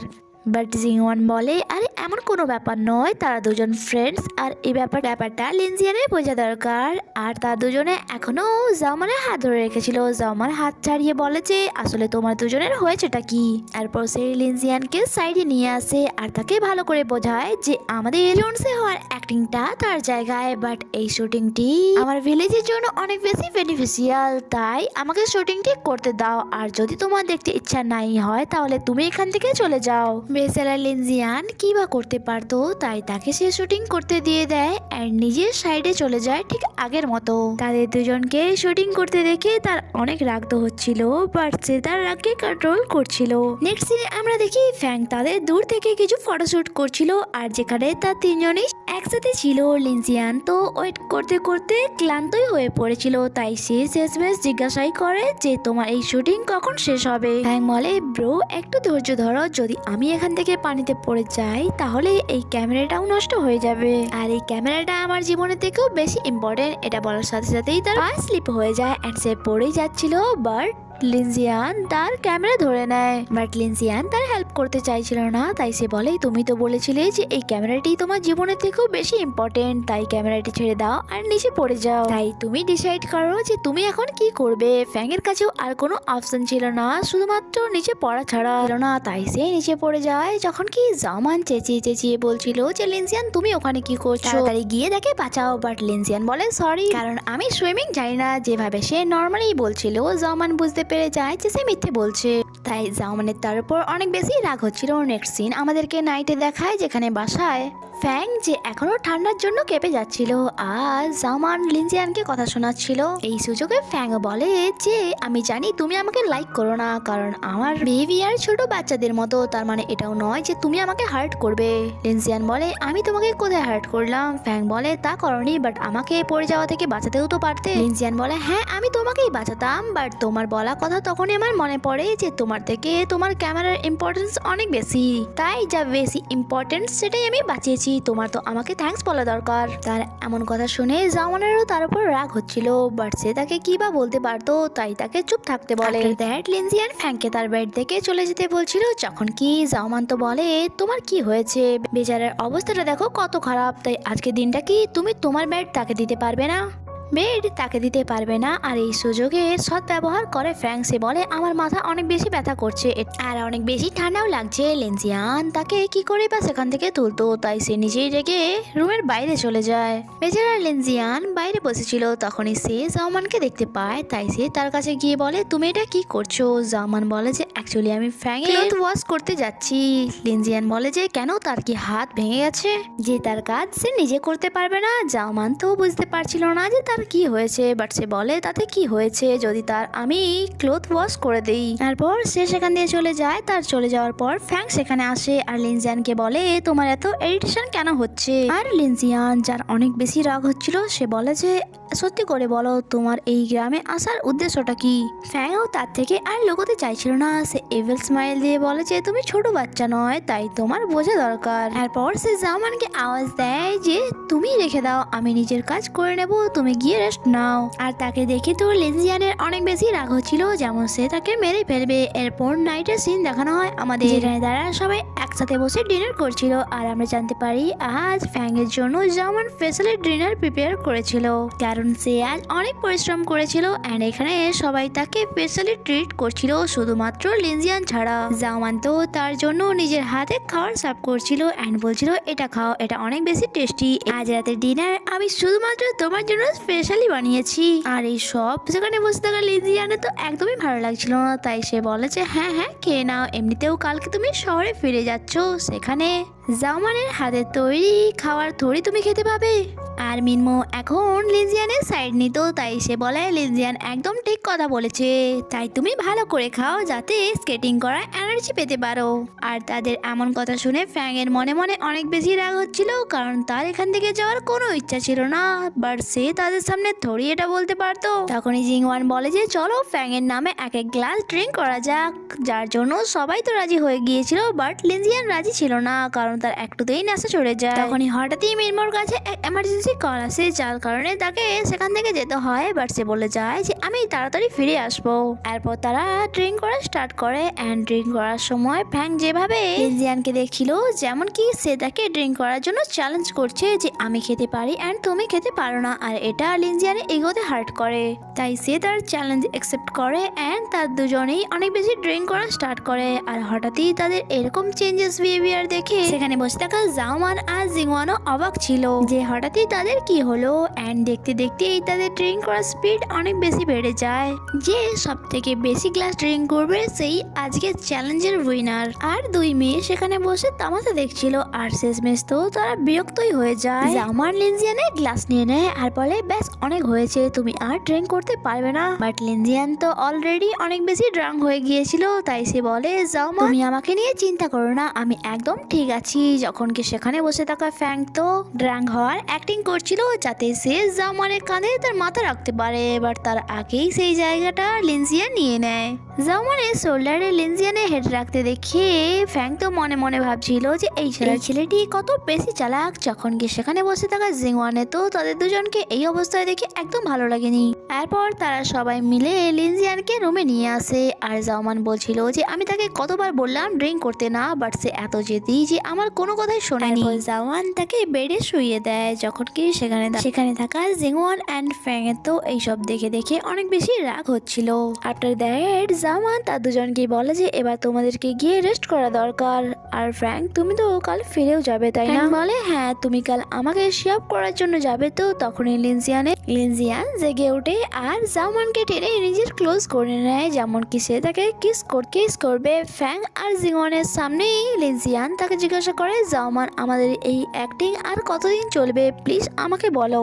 বাট জিওয়ান বলে আরে এমন কোনো ব্যাপার নয়, তারা দুজন ফ্রেন্ডস আর এই ব্যাপারটা লিনজিয়ানের বোঝা দরকার। আর তারা দুজনে এখনো জাওমানের হাত ধরে রেখেছিল। জাওমান হাত ছাড়িয়ে বলে যে আসলে তোমার দুজনের হয়েছেটা কি। এরপর সে লিনজিয়ানকে সাইডে নিয়ে আসে আর তাকে ভালো করে বোঝায় যে আমাদের এলিয়ন্সে হওয়ার অ্যাক্টিংটা তার জায়গায়, বাট এই শুটিংটি আমার ভিলেজের জন্য অনেক বেশি বেনিফিশিয়াল, তাই আমাকে শুটিংটি করতে দাও। আর যদি তোমার দেখতে ইচ্ছা নাই হয় তাহলে তুমি এখান থেকে চলে যাও। বেচারা লিনজিয়ান কি বা করতে পারতো, তাই তাকে সে শুটিং করতে দিয়ে দেয় এন্ড নিজের সাইডে চলে যায় ঠিক আগের মতো। তাদের দুজনকে শুটিং করতে দেখে তার অনেক রাগ তো হচ্ছিল, বাট সে তার রাগকে কন্ট্রোল করছিল। নেক্সট সিনে আমরা দেখি ফ্যাং তাদের দূর থেকে কিছু ফটোশুট করছিল আর যেখানে তার তিনজনই একসাথে ছিল। লিনজিয়ান তো ওয়েট করতে করতে ক্লান্তই হয়ে পড়েছিল, তাই সে শেষমেশ জিজ্ঞাসাই করে যে তোমার এই শুটিং কখন শেষ হবে। ফ্যাং বলে ব্রো একটু ধৈর্য ধরো, যদি আমি এখান থেকে পানিতে পড়ে যাই তাহলে এই ক্যামেরাটাও নষ্ট হয়ে যাবে আর এই ক্যামেরাটা আমার জীবনের থেকেও বেশি ইম্পর্টেন্ট। এটা বলার সাথে সাথেই তার পা স্লিপ হয়ে যায় এন্ড সে পড়েই যাচ্ছিল, বাট লিনজিয়ান তার ক্যামেরা ধরে নেয়। বাট লিনজিয়ান তার হেল্প করতে চাইছিল না, তাই সে বলে তুমি তো বলেছিলে যে এই ক্যামেরাটি তোমার জীবনের থেকেও বেশি ইম্পর্টেন্ট, তাই ক্যামেরাটি ছেড়ে দাও আর নিচে পড়ে যাও। তাই তুমি ডিসাইড করো যে তুমি এখন কি করবে। ফ্যাং এর কাছেও আর কোনো অপশন ছিল না, শুধুমাত্র নিচে পড়া ছাড়া ছিল না, তাই সে নিচে পড়ে যায়। যখন কি জামান চেঁচিয়ে চেঁচিয়ে বলছিল যে লিনজিয়ান তুমি ওখানে কি করছো, তাড়াতাড়ি গিয়ে দেখে বাঁচাও। বাট লিনজিয়ান বলে সরি, কারণ আমি সুইমিং জানি না। যেভাবে সে নর্মালি বলছিল জামান বুঝতে পেরে যায় যে সে মিথ্যে বলছে, তাই জামানের তার উপর অনেক বেশি রাগ হচ্ছিল। নেক্সট সিন আমাদেরকে নাইটে দেখায়, যেখানে বাসায় ফ্যাং যে এখনো ঠান্ডার জন্য কেঁপে যাচ্ছিল আর জামান লিনজিয়ানকে কথা শোনাচ্ছিল। এই সুযোগে ফ্যাং বলে যে আমি জানি তুমি আমাকে লাইক করো না, কারণ আমার বিহেভিয়ার ছোট বাচ্চাদের মতো, তার মানে এটাও নয় যে তুমি আমাকে হার্ট করবে। লিনজিয়ান বলে আমি তোমাকে কোথায় হার্ট করলাম? ফ্যাং বলে তা করনি, বাট আমাকে পড়ে যাওয়া থেকে বাঁচাতেও তো পারতে। লিনজিয়ান বলে হ্যাঁ আমি তোমাকেই বাঁচাতাম, বাট তোমার বলা কথা তখনই আমার মনে পড়ে যে তোমার থেকে তোমার ক্যামেরার ইম্পর্টেন্স অনেক বেশি, তাই যা বেশি ইম্পর্টেন্স সেটাই আমি বাঁচিয়েছি, তোমার তো আমাকে থ্যাঙ্কস বলা দরকার। তার এমন কথা শুনে জামানেরও তার উপর রাগ হচ্ছিল, বাট সে তাকে কি বা বলতে পারতো, তাই তাকে চুপ থাকতে বলে। দ্যাট লিনজিয়ান ফ্যাংকে তার বেড থেকে চলে যেতে বলছিল, যখন কি জামান তো বলে তোমার কি হয়েছে, বেচারার অবস্থাটা দেখো কত খারাপ, তাই আজকে দিনটা কি তুমি তোমার বেড তাকে দিতে পারবে না? বেড তাকে দিতে পারবে না। আর এই সুযোগে সৎ ব্যবহার করে ফ্যাং। সে বলে আমার মাথা অনেক বেশি ব্যথা করছে আর অনেক বেশি ঠান্ডাও লাগছে। লিনজিয়ান তাকে কি করে বা সেখান থেকে তুলতো, তাই সে নিজেই রেগে রুমের বাইরে চলে যায়। বেচারা লিনজিয়ান বাইরে বসেছিল, তখনই সে জামানকে দেখতে পায়, তাই সে তার কাছে গিয়ে বলে তুমি এটা কি করছো? জামান বলে যে অ্যাকচুয়ালি আমি ফ্যাং ক্লথ ওয়াশ করতে যাচ্ছি। লিনজিয়ান বলে যে কেন, তার কি হাত ভেঙে গেছে যে তার কাজ সে নিজে করতে পারবে না? জামান তো বুঝতে পারছিল না যে তার কি হয়েছে, বাট সে বলে তাতে কি হয়েছে যদি তার আমি ক্লথ ওয়াশ করে দেই। তারপর সে সেখান দিয়ে চলে যায়। তার চলে যাওয়ার পর ফ্যাং সেখানে আসে আর লিনজিয়ানকে বলে তোমার এত ইরিটেশন কেন হচ্ছে? আর লিনজিয়ান যার অনেক বেশি রাগ হচ্ছিল সে বলে যে সত্যি করে বলো তোমার এই গ্রামে আসার উদ্দেশ্যটা কি? ফ্যাংও তার থেকে আর লুকোতে চাইছিল না, সে এভিল স্মাইল দিয়ে বলে যে তুমি ছোট বাচ্চা নয়, তাই তোমার বোঝা দরকার। এরপর সে জামানকে আওয়াজ দেয় যে তুমি রেখে দাও, আমি নিজের কাজ করে নেব, তুমি গিয়ে রেস্ট নাও। আর তাকে দেখে তো লিনজিয়ানের অনেক বেশি রাগ হচ্ছিল, যেমন সে তাকে মেরে ফেলবে। এরপর নাইটের সিন দেখানো হয় আমাদের, যেখানে তারা সবাই একসাথে বসে ডিনার করছিল। আর আমরা জানতে পারি আজ ফ্যাং এর জন্য জামান স্পেশালি ডিনার প্রিপেয়ার করেছিল, কারণ সে আজ অনেক পরিশ্রম করেছিল। এন্ড এখানে সবাই তাকে স্পেশালি ট্রিট করছিল, শুধুমাত্র লিনজিয়ান ছাড়া। জামান তো তার জন্য নিজের হাতে খাবার সার্ভ করছিল এন্ড বলছিল এটা খাও, এটা অনেক বেশি টেস্টি, আজ রাতের ডিনার আমি শুধুমাত্র তোমার জন্য স্পেশালি বানিয়েছি। আর এই সব সেখানে বসে থাকা লিনজিয়ানের তো একদমই ভালো লাগছিল না, তাই সে বলে যে হ্যাঁ হ্যাঁ খেয়ে নাও, এমনিতেও কালকে তুমি শহরে ফিরে যাচ্ছ, সেখানে জামানের হাতের তৈরি খাবার থোড়ি তুমি খেতে পাবে। আর মিনমো এখন লিনজিয়ানের সাইড নিত, তাই সে বলে লিনজিয়ান একদম ঠিক কথা বলেছে, তাই তুমি ভালো করে খাও যাতে স্কেটিং করার এনার্জি পেতে পারো। আর তাদের এমন কথা শুনে ফ্যাং এর মনে মনে অনেক বেশি রাগ হচ্ছিল, কারণ তার এখান থেকে যাওয়ার কোনো ইচ্ছা ছিল না, বাট সে তাদের সামনে থোড়ি এটা বলতে পারতো। তখনই জিংওয়ান বলে যে চলো ফ্যাং এর নামে এক এক গ্লাস ড্রিঙ্ক করা যাক, যার জন্য সবাই তো রাজি হয়ে গিয়েছিল, বাট লিনজিয়ান রাজি ছিল না, কারণ তার একটুতেই নেশা চড়ে যায়। তখনই হঠাৎই মিনমোর কাছে এক এমার্জেন্সি কল আসে, যার কারণে তাকে সেখান থেকে যেতে হয়, বাট সে বলে যায় যে আমি তাড়াতাড়ি ফিরে আসবো। এরপর তারা ড্রিঙ্ক করা স্টার্ট করে এন্ড ড্রিঙ্ক করার সময় ফ্যাং যেভাবে লিনজিয়ানকে দেখছিল, যেমন কি সে তাকে ড্রিঙ্ক করার জন্য চ্যালেঞ্জ করছে যে আমি খেতে পারি এন্ড তুমি খেতে পারো না, আর এটা লিনজিয়ানের ইগোতে হার্ট করে, তাই সে তার চ্যালেঞ্জ অ্যাকসেপ্ট করে এন্ড তার দুজনেই অনেক বেশি ড্রিঙ্ক করা স্টার্ট করে। আর হঠাৎই তাদের এরকম চেঞ্জেস বিহেভিয়ার দেখে সেখানে বসে থাকা জামান আর জিংওয়ানও অবাক ছিল যে হঠাৎই তাদের কি হলো। এন্ড দেখতে দেখতেই তাদের ড্রিঙ্ক করার স্পিড অনেক বেশি বেড়ে যায়, যে সব থেকে বেশি গ্লাস ড্রিঙ্ক করবে সেই আজকে চ্যালেঞ্জের উইনার। আর দুই মেয়ে সেখানে বসে তামাশা দেখছিল, আর শেষমেশ তো তারা বিরক্তই হয়ে যায়। জামান লিনজিয়ানের গ্লাস নিয়ে নেয় আর বলে ব্যাস অনেক হয়েছে, তুমি আর ড্রিঙ্ক করতে পারবে না। বাট লিনজিয়ান তো অলরেডি অনেক বেশি ড্রাঙ্ক হয়ে গিয়েছিল, তাই সে বলে জামান তুমি আমাকে নিয়ে চিন্তা করো না, আমি একদম ঠিক আছি। দেখেছি যখন কি সেখানে বসে থাকা ফ্যাং তো ড্রাঙ্ক হওয়ার অ্যাক্টিং করছিল যাতে সে জাওমানের কাঁধে তার মাথা রাখতে পারে। এবার তার আগেই সেই জায়গাটা লিনজিয়ান নিয়ে নেয়। জাওমানের শোল্ডারে লিনজিয়ানের হেড রাখতে দেখে ফ্যাং তো মনে মনে ভাবছিল যে এই ছেলেটি কত বেশি চালাক। যখন কি সেখানে বসে থাকা জিংওয়ানে তো তাদের দুজনকে এই অবস্থায় দেখে একদম ভালো লাগেনি। এরপর তারা সবাই মিলে লিনজিয়ানকে রুমে নিয়ে আসে আর জাওমান বলছিল যে আমি তাকে কতবার বললাম ড্রিঙ্ক করতে না, বাট সে এত জেদি যে আমার কোনো কথাই শোনেনি। জাওয়ান তাকে বেডে শুইয়ে দেয়। যখন কি সেখানে থাকা জিংওয়ান অ্যান্ড ফ্যাং এর তো এইসব দেখে দেখে অনেক বেশি রাগ হচ্ছিল। আফটার দ্যাট জাওয়ান তার দুজনকে বলে যে এবার তোমাদেরকে গিয়ে রেস্ট করা দরকার। আর ফ্র্যাঙ্ক তুমি তো কাল ফিরেও যাবে তাই না? বলে হ্যাঁ, তুমি কাল আমাকে শিয়াপ করার জন্য যাবে তো। তখনই লিনজিয়ান জেগে ওঠে আর জাওমানকে টেনে নিজের ক্লোজ করে নেয়, যেমন কি সে তাকে কিস করবে। ফ্যাং আর জিংওয়ানের সামনেই লিনজিয়ান তাকে জিজ্ঞাসা করে জাওমান আমাদের এই অ্যাক্টিং আর কতদিন চলবে, প্লিজ আমাকে বলো।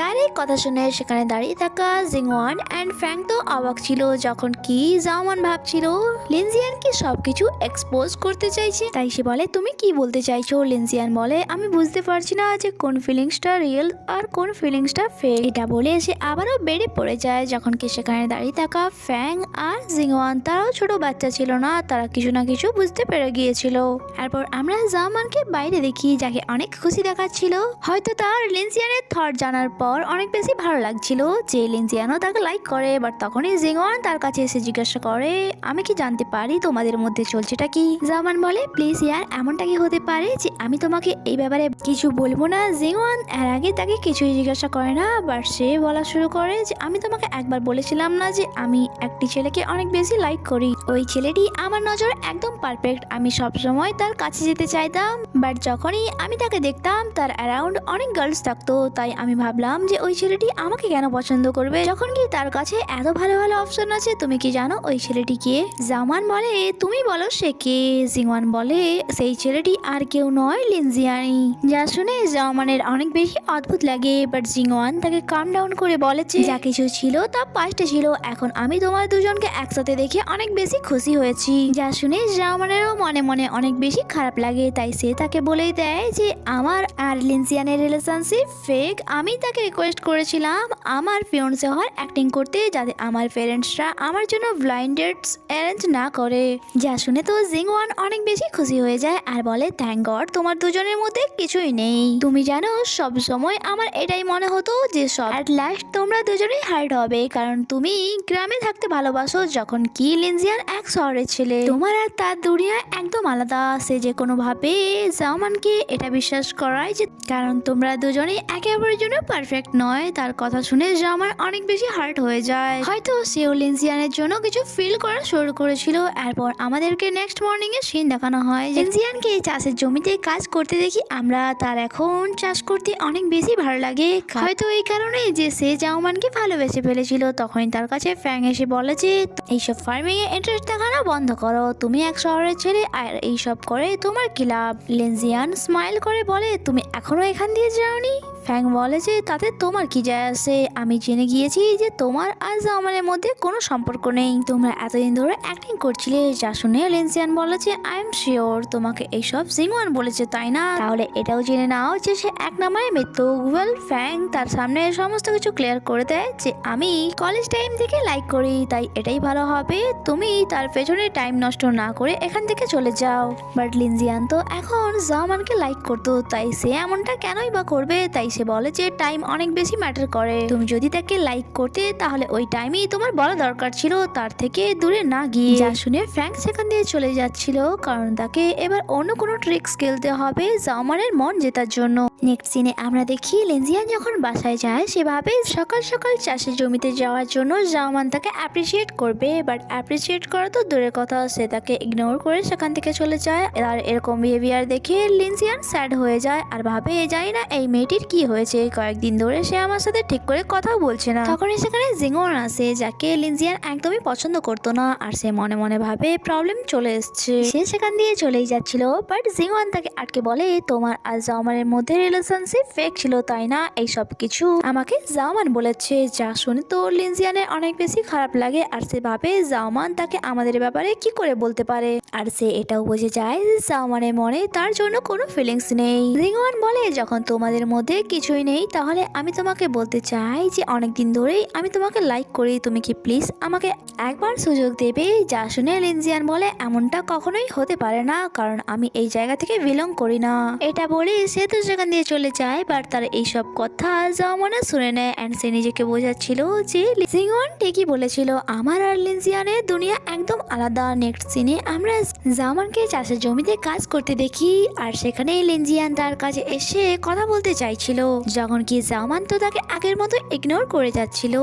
তার এই কথা শুনে সেখানে দাঁড়িয়ে থাকা জিংওয়ান অ্যান্ড ফ্যাং তো অবাক ছিল। যখন কি জাওমান ভাবছিল লিনজিয়ান কি সবকিছু এক্সপোজ করতে চাইছে, তাই সে বলে তুমি কি বলতে চাইছো? লিনজিয়ান বলে আমি বুঝতে পারছি না যে কোন ফিলিংসটা রিয়েল আর কোন ফিলিংসটা ফেক। এটা বলে সে আবারও বেড়ে পড়ে যায়। যখন কি সেখানে দাঁড়িয়ে থাকা ফ্যাং আর জিংওয়ান তারাও ছোট বাচ্চা ছিল না, তারা কিছু না কিছু বুঝতে পেরে গিয়েছিল। এরপর আমরা জাওমানকে বাইরে দেখি, যাকে অনেক খুশি দেখাচ্ছিল। হয়তো তার লিনজিয়ানের থট জানার পর অনেক বেশি ভালো লাগছিল যে লিনজিয়ানও তাকে লাইক করে। বাট তখনই জিংওয়ান তার কাছে এসে জিজ্ঞাসা করে আমি কি জানতে পারি তোমাদের মধ্যে চলছেটা কি? জাওমান বলে প্লিজ ইয়ার, এমনটা কি হতে পারে যে আমি তোমাকে এই ব্যাপারে কিছু বলবো না? জিংওয়ান এর আগে তাকে কিছুই জিজ্ঞাসা করে না, বাট সে বলা শুরু করে যে আমি তোমাকে একবার বলেছিলাম না যে আমি একটি ছেলেকে অনেক বেশি লাইক করি? ওই ছেলেটি আমার নজর একদম পারফেক্ট, আমি সবসময় তার কাছে যেতে চাইতাম, বাট যখনই আমি তাকে দেখতাম তার অ্যারাউন্ড অনেক গার্লস থাকতো, তাই আমি ভাবলাম যে ওই ছেলেটি আমাকে কেন পছন্দ করবে যখন কি তার কাছে এত ভালো ভালো অপশন আছে। তুমি কি জানো ওই ছেলেটি কে? জাওমান বলে তুমি বলো সে কে? জিংওয়ান বলে সেই ছেলেটি আর কেউ নয়, লিনজিয়ানি। যা শুনে জাওমানের অনেক বেশি অদ্ভুত লাগে, বাট জিংওয়ান তাকে কাম ডাউন করে বলেছে যা কিছু ছিল তা পাস্টে ছিল, এখন আমি তোমার দুজনকে একসাথে দেখে অনেক বেশি খুশি হয়েছি। যা শুনে জাওমানেরও মনে মনে অনেক বেশি খারাপ লাগে, তাই সে তাকে বলেই দেয় যে আমার আর লিনজিয়ানের রিলেশনশিপ ফেক। আমি তাকে রিকোয়েস্ট করেছিলাম আমার ফিয়ন্সে হওয়ার অ্যাক্টিং করতে, যাতে আমার পেরেন্টসরা আমার জন্য ব্লাইন্ড ডেটস অ্যারেঞ্জ না করে। যা শুনে তো জিংওয়ান অনেক বেশি খুশি হয়ে যায় আর বলে থ্যাংক গড তোমার দুজনের মধ্যে কিছুই নেই। তুমি জানো সব সময় আমার এটাই মনে হতো যে সব অ্যাট লাস্ট তোমরা দুজনেই হার্ট হবে, কারণ তুমি গ্রামে থাকতে ভালোবাসো যখন কি লিনজিয়ান এক শহরের ছেলে। তোমার আর তার দুনিয়া একদম আলাদা। সে যে কোনো ভাবে জাওমানকে এটা বিশ্বাস করায় যে কারণ তোমরা দুজনেই একে অপরের জন্য পারফেক্ট নয়। তার কথা শুনে জাওমান অনেক বেশি হার্ট হয়ে যায়, হয়তো সেও লিনজিয়ানের জন্য কিছু ফিল করা শুরু করেছিল। এরপর আমাদেরকে নেক্সট মর্নিং এর সিন দেখানো হয়। লিনজিয়ানকে চাষের জমিতে কাজ করতে দেখি আমরা। তার এখন চাষ করতে অনেক বেশি ভালো লাগে, হয়তো এই কারণে যে সে জাওমানকে ভালোবেসে ফেলেছিল। তখনই তার কাছে ফ্যাং এসে বলে যে এইসব ফার্মিং এ ইন্টারেস্ট দেখানো বন্ধ করো, তুমি এক শহরের ছেলে আর এইসব করে তোমার কি লাভ? লিনজিয়ান স্মাইল করে বলে তুমি এখনো এখান দিয়ে যাওনি? ফ্যাং বলে যে তাতে তোমার কি যায় আসে, আমি জেনে গিয়েছি যে তোমার আর জাওমানের মধ্যে কোনো সম্পর্ক নেই, তোমরা এতদিন ধরে অ্যাক্টিং করছিলে। যা শুনে লিনজিয়ান বলে যে আই এম শিওর তোমাকে এইসব জিংওয়ান বলেছে তাই না? তাহলে এটাও জেনে নাও যে সে এক নাম্বারে মৃত্যু। ওয়েল ফ্যাং তার সামনে সমস্ত কিছু ক্লিয়ার করে দেয় যে আমি কলেজ টাইম থেকে লাইক করি, তাই এটাই ভালো হবে তুমি তার পেছনে টাইম নষ্ট না করে এখান থেকে চলে যাও। বাট লিনজিয়ান তো এখন জাওমানকে লাইক করতো, তাই সে এমনটা কেনই বা করবে? তাই সে বলে যে টাইম অনেক বেশি ম্যাটার করে, তুমি যদি তাকে লাইক করতে তাহলে ওই টাইমেই তোমার বলা দরকার ছিল, তার থেকে দূরে না গিয়ে। যা শুনে ফ্র্যাঙ্ক সেখান দিয়ে চলে যাচ্ছিল, কারণ তাকে এবার অন্য কোনো ট্রিক্স খেলতে হবে জাওমানের মন জেতার জন্য। নেক্সট সিনে আমরা দেখি লিনজিয়ান যখন বাসায় যায় সেভাবে সকাল সকাল চাষের জমিতে যাওয়ার জন্য জাওমান তাকে অ্যাপ্রিসিয়েট করবে, বাট অ্যাপ্রিসিয়েট করা তো দূরের কথা, সে তাকে ইগনোর করে সেখান থেকে চলে যায়। আর এরকম বিহেভিয়ার দেখে লিনজিয়ান স্যাড হয়ে যায় আর ভাবে জানি না এই মেয়েটির কি হয়েছে, কয়েকদিন ধরে সে আমার সাথে ঠিক করে কথাও বলছে না। তখনই সেখানে জিঙ্গওয়ান আসে, যাকে লিনজিয়ান একদমই পছন্দ করতো না, আর সে মনে মনে ভাবে প্রবলেম চলে এসছে। সে সেখান দিয়ে চলেই যাচ্ছিল, বাট জিঙ্গওয়ান তাকে আটকে বলে, তোমার আর জাওমানের মধ্যে রিলেশনশিপ ফেক ছিল তাই না? এই সব কিছু আমাকে জাওমান বলেছে। যা শুনে তো লিনজিয়ানের অনেক বেশি খারাপ লাগে, আর সে ভাবে জাওমান তাকে আমাদের ব্যাপারে কি করে বলতে পারে। আর সে এটাও বুঝে যায় যে জাওমানের মনে তার জন্য কোনো ফিলিংস নেই। জিঙ্গওয়ান বলে, যখন তোমাদের মধ্যে কিছুই নেই তাহলে আমি তোমাকে বলতে চাই যে অনেকদিন ধরেই আমি তোমাকে লাইক করি, তুমি কি প্লিজ আমাকে একবার সুযোগ দেবে? যা শুনে লিনজিয়ান বলে, এমনটা কখনোই হতে পারে না, কারণ আমি এই জায়গা থেকে বিলং করি না। এটা বলে সে তো সেখান দিয়ে চলে যায়, বাট তার এইসব কথা জাওমানে শুনে নেয়, অ্যান্ড সে নিজেকে বোঝাচ্ছিল যে জিঙ্গওয়ান ঠিকই বলেছিল, আমার আর লিনজিয়ানের দুনিয়া একদম আলাদা। নেক্সট সিনে আমরা জাওমানকে চাষের জমিতে কাজ করতে দেখি, আর সেখানে লিনজিয়ান তার কাছে এসে কথা বলতে চাইছিল, যখন কি জাওমান তো তাকে আগের মতো ইগনোর করে যাচ্ছিল।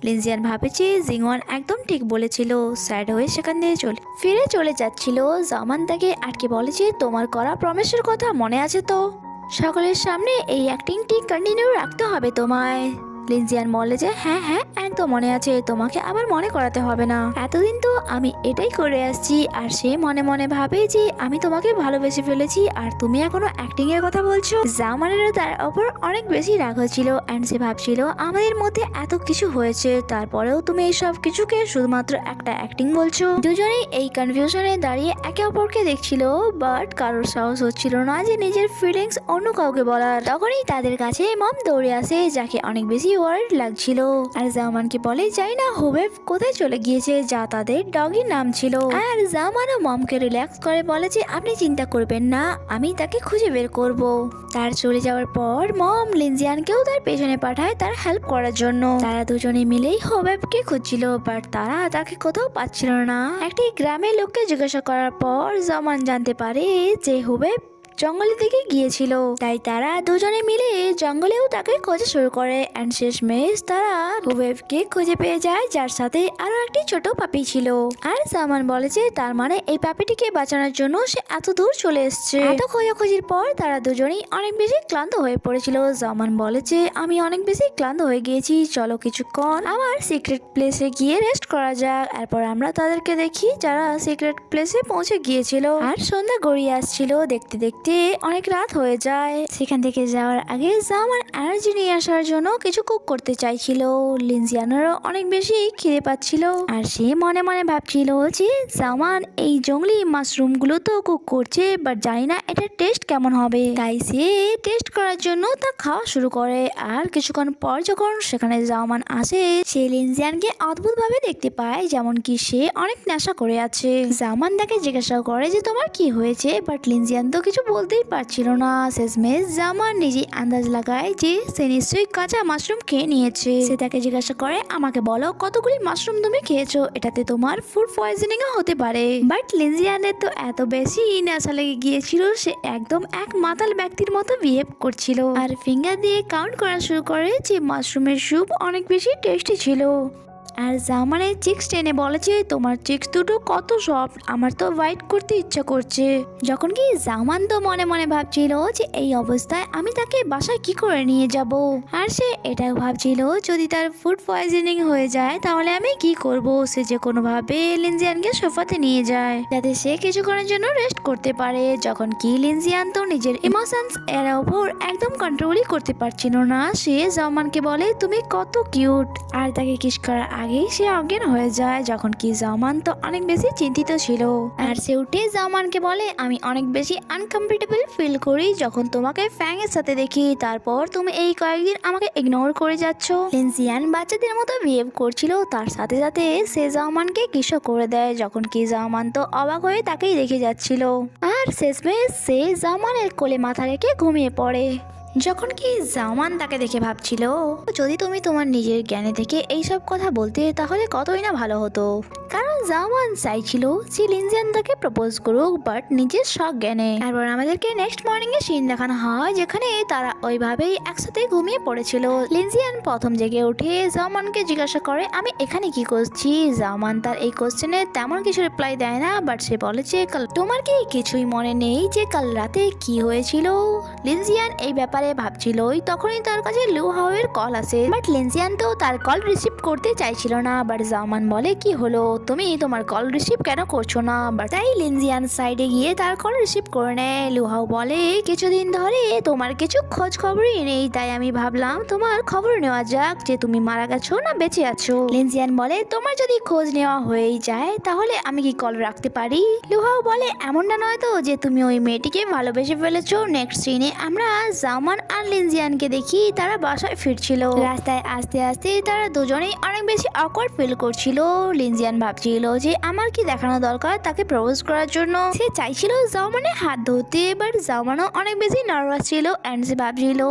লিনজিয়ান ভাবেছে জিঙ্গওয়ান একদম ঠিক বলেছিল, স্যাড হয়ে সেখান দিয়ে ফিরে চলে যাচ্ছিল। জাওমান তাকে আটকে বলেছে, তোমার করা প্রমিসের কথা মনে আছে তো? সকলের সামনে এই অ্যাক্টিংটি কন্টিনিউ রাখতে হবে তোমায়। লিনজিয়ান বলে যে হ্যাঁ হ্যাঁ একদম মনে আছে, তোমাকে আবার মনে করাতে হবে না, এতদিন তো আমি এটাই করে আসছি। আর সে মনে মনে ভাবে যে আমি তোমাকে ভালোবেসে ফেলেছি, আর তুমি এখনো অ্যাক্টিং এর কথা বলছো। জামানেরও তার ওপর অনেক বেশি রাগ হচ্ছিল, অ্যান্ড সে ভাবছিল আমাদের মধ্যে এত কিছু হয়েছে, তারপরেও তুমি এই সব কিছুকে শুধুমাত্র একটা অ্যাক্টিং বলছো। দুজনেই এই কনফিউশনে দাঁড়িয়ে একে অপরকে দেখছিল, বাট কারোর সাহস হচ্ছিল না যে নিজের ফিলিংস অন্য কাউকে বলার। তখনই তাদের কাছে মম দৌড়ে আসে, যাকে অনেক বেশি ওয়ার্ড লাগছিল, আর জাওমানকে বলে যাই না হুবেব কোথায় চলে গিয়েছে, যা তাদের ডগির নাম ছিল। আর জাওমানও মমকে রিল্যাক্স করে বলে যে আপনি চিন্তা করবেন না, আমি তাকে খুঁজে বের করব। তার চলে যাওয়ার পর মম লিনজিয়ানকেও তার পেছনে পাঠায় তার হেল্প করার জন্য। তারা দুজনে মিলেই হুবেবকে খুঁজছিল, বাট তারা তাকে কোথাও পাচ্ছিল না। একটি গ্রামের লোককে জিজ্ঞাসা করার পর জাওমান জানতে পারে যে হুবেব জঙ্গলের দিকে গিয়েছিল, তাই তারা দুজনে মিলে জঙ্গলেও তাকে খোঁজা শুরু করে, এন্ড শেষমেশ তারা হুবেবকে খুঁজে পেয়ে যায়, যার সাথে আরো একটি ছোট পাপি ছিল। আর জামান বলে যে তার মানে এই পাপিটিকে বাঁচানোর জন্য সে এত দূর চলে এসেছে। এত খোঁজাখুঁজির পর তারা দুজনেই অনেক বেশি ক্লান্ত হয়ে পড়েছিল। জামান বলে যে আমি অনেক বেশি ক্লান্ত হয়ে গিয়েছি, চলো কিছুক্ষণ আমার সিক্রেট প্লেসে গিয়ে রেস্ট করা যাক। এরপর আমরা তাদেরকে দেখি যারা সিক্রেট প্লেসে পৌঁছে গিয়েছিল, আর সন্ধ্যা গড়িয়ে আসছিল। দেখতে দেখতে অনেক রাত হয়ে যায়। সেখান থেকে যাওয়ার আগে জামান এনার্জি নিয়ে আসার জন্য কিছু কুক করতে চাইছিল। লিনজিয়ানেরও অনেক বেশি খিদে পাচ্ছিল, আর সে মনে মনে ভাবছিল যে জামান এই জঙ্গলি মাশরুম গুলো তো কুক করছে, বাট জানি না এটা টেস্ট কেমন হবে। তাই সে টেস্ট করার জন্য তা খাওয়া শুরু করে। আর কিছুক্ষণ পর যখন সেখানে জামান আসে, সে লিনজিয়ানকে অদ্ভুত ভাবে দেখতে পায়, যেমন কি সে অনেক নেশা করে আছে। জামান তাকে জিজ্ঞাসা করে যে তোমার কি হয়েছে, বাট লিনজিয়ান তো কিছু বলতেই পারছিল না। শেষমেশ জামান নিজে আন্দাজ লাগায় যে সে নিশ্চয়ই কাঁচা মাশরুম খেয়ে নিয়েছে। সে তাকে জিজ্ঞাসা করে আমাকে বলো কতগুলি মাশরুম তুমি খেয়েছো, এটাতে তোমার ফুড পয়জনিং হতে পারে। বাট লিনজিয়ানের তো এত বেশি নেশা লেগে গিয়েছিল, সে একদম এক মাতাল ব্যক্তির মতো বিহেভ করছিল, আর ফিঙ্গার দিয়ে কাউন্ট করা শুরু করে যে মাশরুমের স্যুপ অনেক বেশি টেস্টি ছিল। আর জামানের চিক্স টেনে বলেছে তোমার চিক্স দুটো কত সফট, আমার তো হোয়াইট করতে ইচ্ছা করছে। যখন কি জামান তো মনে মনে ভাবছিল যে এই অবস্থায় আমি তাকে বাসায় কি করে নিয়ে যাব, আর সে এটাও ভাবছিল যদি তার ফুড পয়জনিং হয়ে যায় তাহলে আমি কি করব। সে যে কোনোভাবে লিনজিয়ানকে সোফাতে নিয়ে যায় যাতে সে কিছুক্ষণের জন্য রেস্ট করতে পারে। যখন কি লিনজিয়ান তো নিজের ইমোশনস এর ওপর একদম কন্ট্রোলই করতে পারছিল না। সে জামানকে বলে তুমি কত কিউট, আর তাকে কিস করার আগেই সে অজ্ঞান হয়ে যায়। যখন কি জামান তো অনেক বেশি চিন্তিত ছিল, আর সে উঠে জামানকে বলে আমি অনেক বেশি আনকমফোর্টেবল ফিল করি যখন তোমাকে ফ্যাং এর সাথে দেখি, তারপর তুমি এই কয়েকদিন আমাকে ইগনোর করে যাচ্ছ। লিনজিয়ান বাচ্চাদের মতো বিহেভ করছিল, তার সাথে সাথে সে জামানকে কিসও করে দেয়। যখন কি জামান তো অবাক হয়ে তাকেই দেখে যাচ্ছিল, আর শেষমেশ সে জামানের কোলে মাথা রেখে ঘুমিয়ে পড়ে। যখন কি জামান তাকে দেখে ভাবছিল যদি তুমি তোমার নিজের জ্ঞানে থেকে এইসব কথা বলতে তাহলে কতই না ভালো হতো, কারণ জামান চাইছিল যে লিনজিয়ান তাকে প্রপোজ করুক বাট নিজের শখ জ্ঞানে। তারপর আমাদেরকে নেক্সট মর্নিং এ সিন দেখানো হয় যেখানে তারা ওইভাবেই একসাথে ঘুমিয়ে পড়েছিল। লিনজিয়ান প্রথম জেগে উঠে জামানকে জিজ্ঞাসা করে আমি এখানে কি করছি। জামান তার এই কোশ্চেনে তেমন কিছু রিপ্লাই দেয় না, বাট সে বলে যে কাল তোমার কি কিছুই মনে নেই যে কাল রাতে কি হয়েছিল। লিনজিয়ান এই ব্যাপারে ভাবছিল তখনই তার কাছে লু হাওয়ের কল আসে, বাট লিনজিয়ান তো তার কল রিসিভ করতে চাইছিল না। বাট জামান বলে কি হলো, তুমি তোমার কল রিসিভ কেন করছো না। বাট তাই লিনজিয়ান সাইডে গিয়ে তার কল রিসিভ করে নেয়। লুহাও বলে কিছুদিন ধরে তোমার কিছু খোঁজ খবরই নেই, তাই আমি ভাবলাম তোমার খবর নেওয়া যাক যে তুমি মারা গেছো না বেঁচে আছো। লিনজিয়ান বলে তোমার যদি খোঁজ নেওয়া হয়েই যায় তাহলে আমি কি কল রাখতে পারি। লুহাও বলে এমনটা নয় তো যে তুমি ওই মেয়েটিকে ভালোবেসে ফেলেছো। নেক্সট সিনে আমরা জামান আর লিনজিয়ানকে দেখি তারা বাসায় ফিরছিল। রাস্তায় আস্তে আস্তে তারা দুজনেই অনেক বেশি অকওয়ার্ড ফিল করছিল। লিনজিয়ান ভাবছিল যে আমার কি দেখানো দরকার তাকে প্রপোজ করার জন্য। সে চাইছিল জামানের হাত ধরতে, বাট জামানও অনেক বেশি নার্ভাস ছিল এন্ড সে ভাবছিল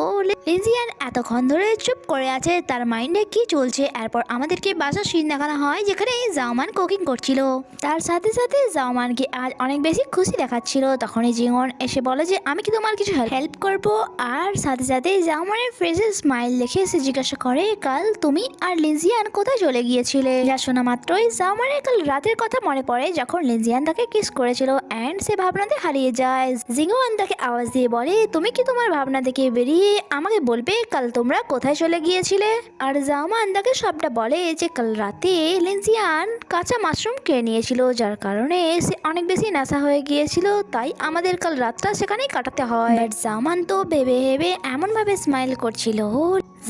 লিনজিয়ান এতক্ষণ ধরে চুপ করে আছে, তার মাইন্ডে কি চলছে। এরপর আমাদেরকে বাসার সিন দেখানো হয় যেখানে জামান কুকিং করছিল। তার সাথে সাথে জামানকে আজ অনেক বেশি খুশি দেখাচ্ছিল। তখনই জিওন এসে বলে যে আমি কি তোমার কিছু হেল্প করব। আর সাথে সাথে জামানের ফেসে স্মাইল দেখে সে জিজ্ঞাসা করে কাল তুমি আর লিনজিয়ান কোথায় চলে গিয়েছিলে। যা শোনা মাত্রই জামানের কাল রাতের কথা মনে পড়ে যখন লিনজিয়ান তাকে কিস করেছিল এন্ড সে ভাবনাতে হারিয়ে যায়। জিওন তাকে আওয়াজ দিয়ে বলে তুমি কি তোমার ভাবনা থেকে বেরিয়ে আমাকে বলবে কাল তোমরা কোথায় চলে গিয়েছিলে। আর জামান তাকে সবটা বলে যে কাল রাতে লিনজিয়ান কাঁচা মাশরুম খেয়ে নিয়েছিল, যার কারণে সে অনেক বেশি নেশা হয়ে গিয়েছিল, তাই আমাদের কাল রাতটা সেখানেই কাটাতে হয়। বাট জামান তো ভেবে ভেবে এমন ভাবে স্মাইল করছিল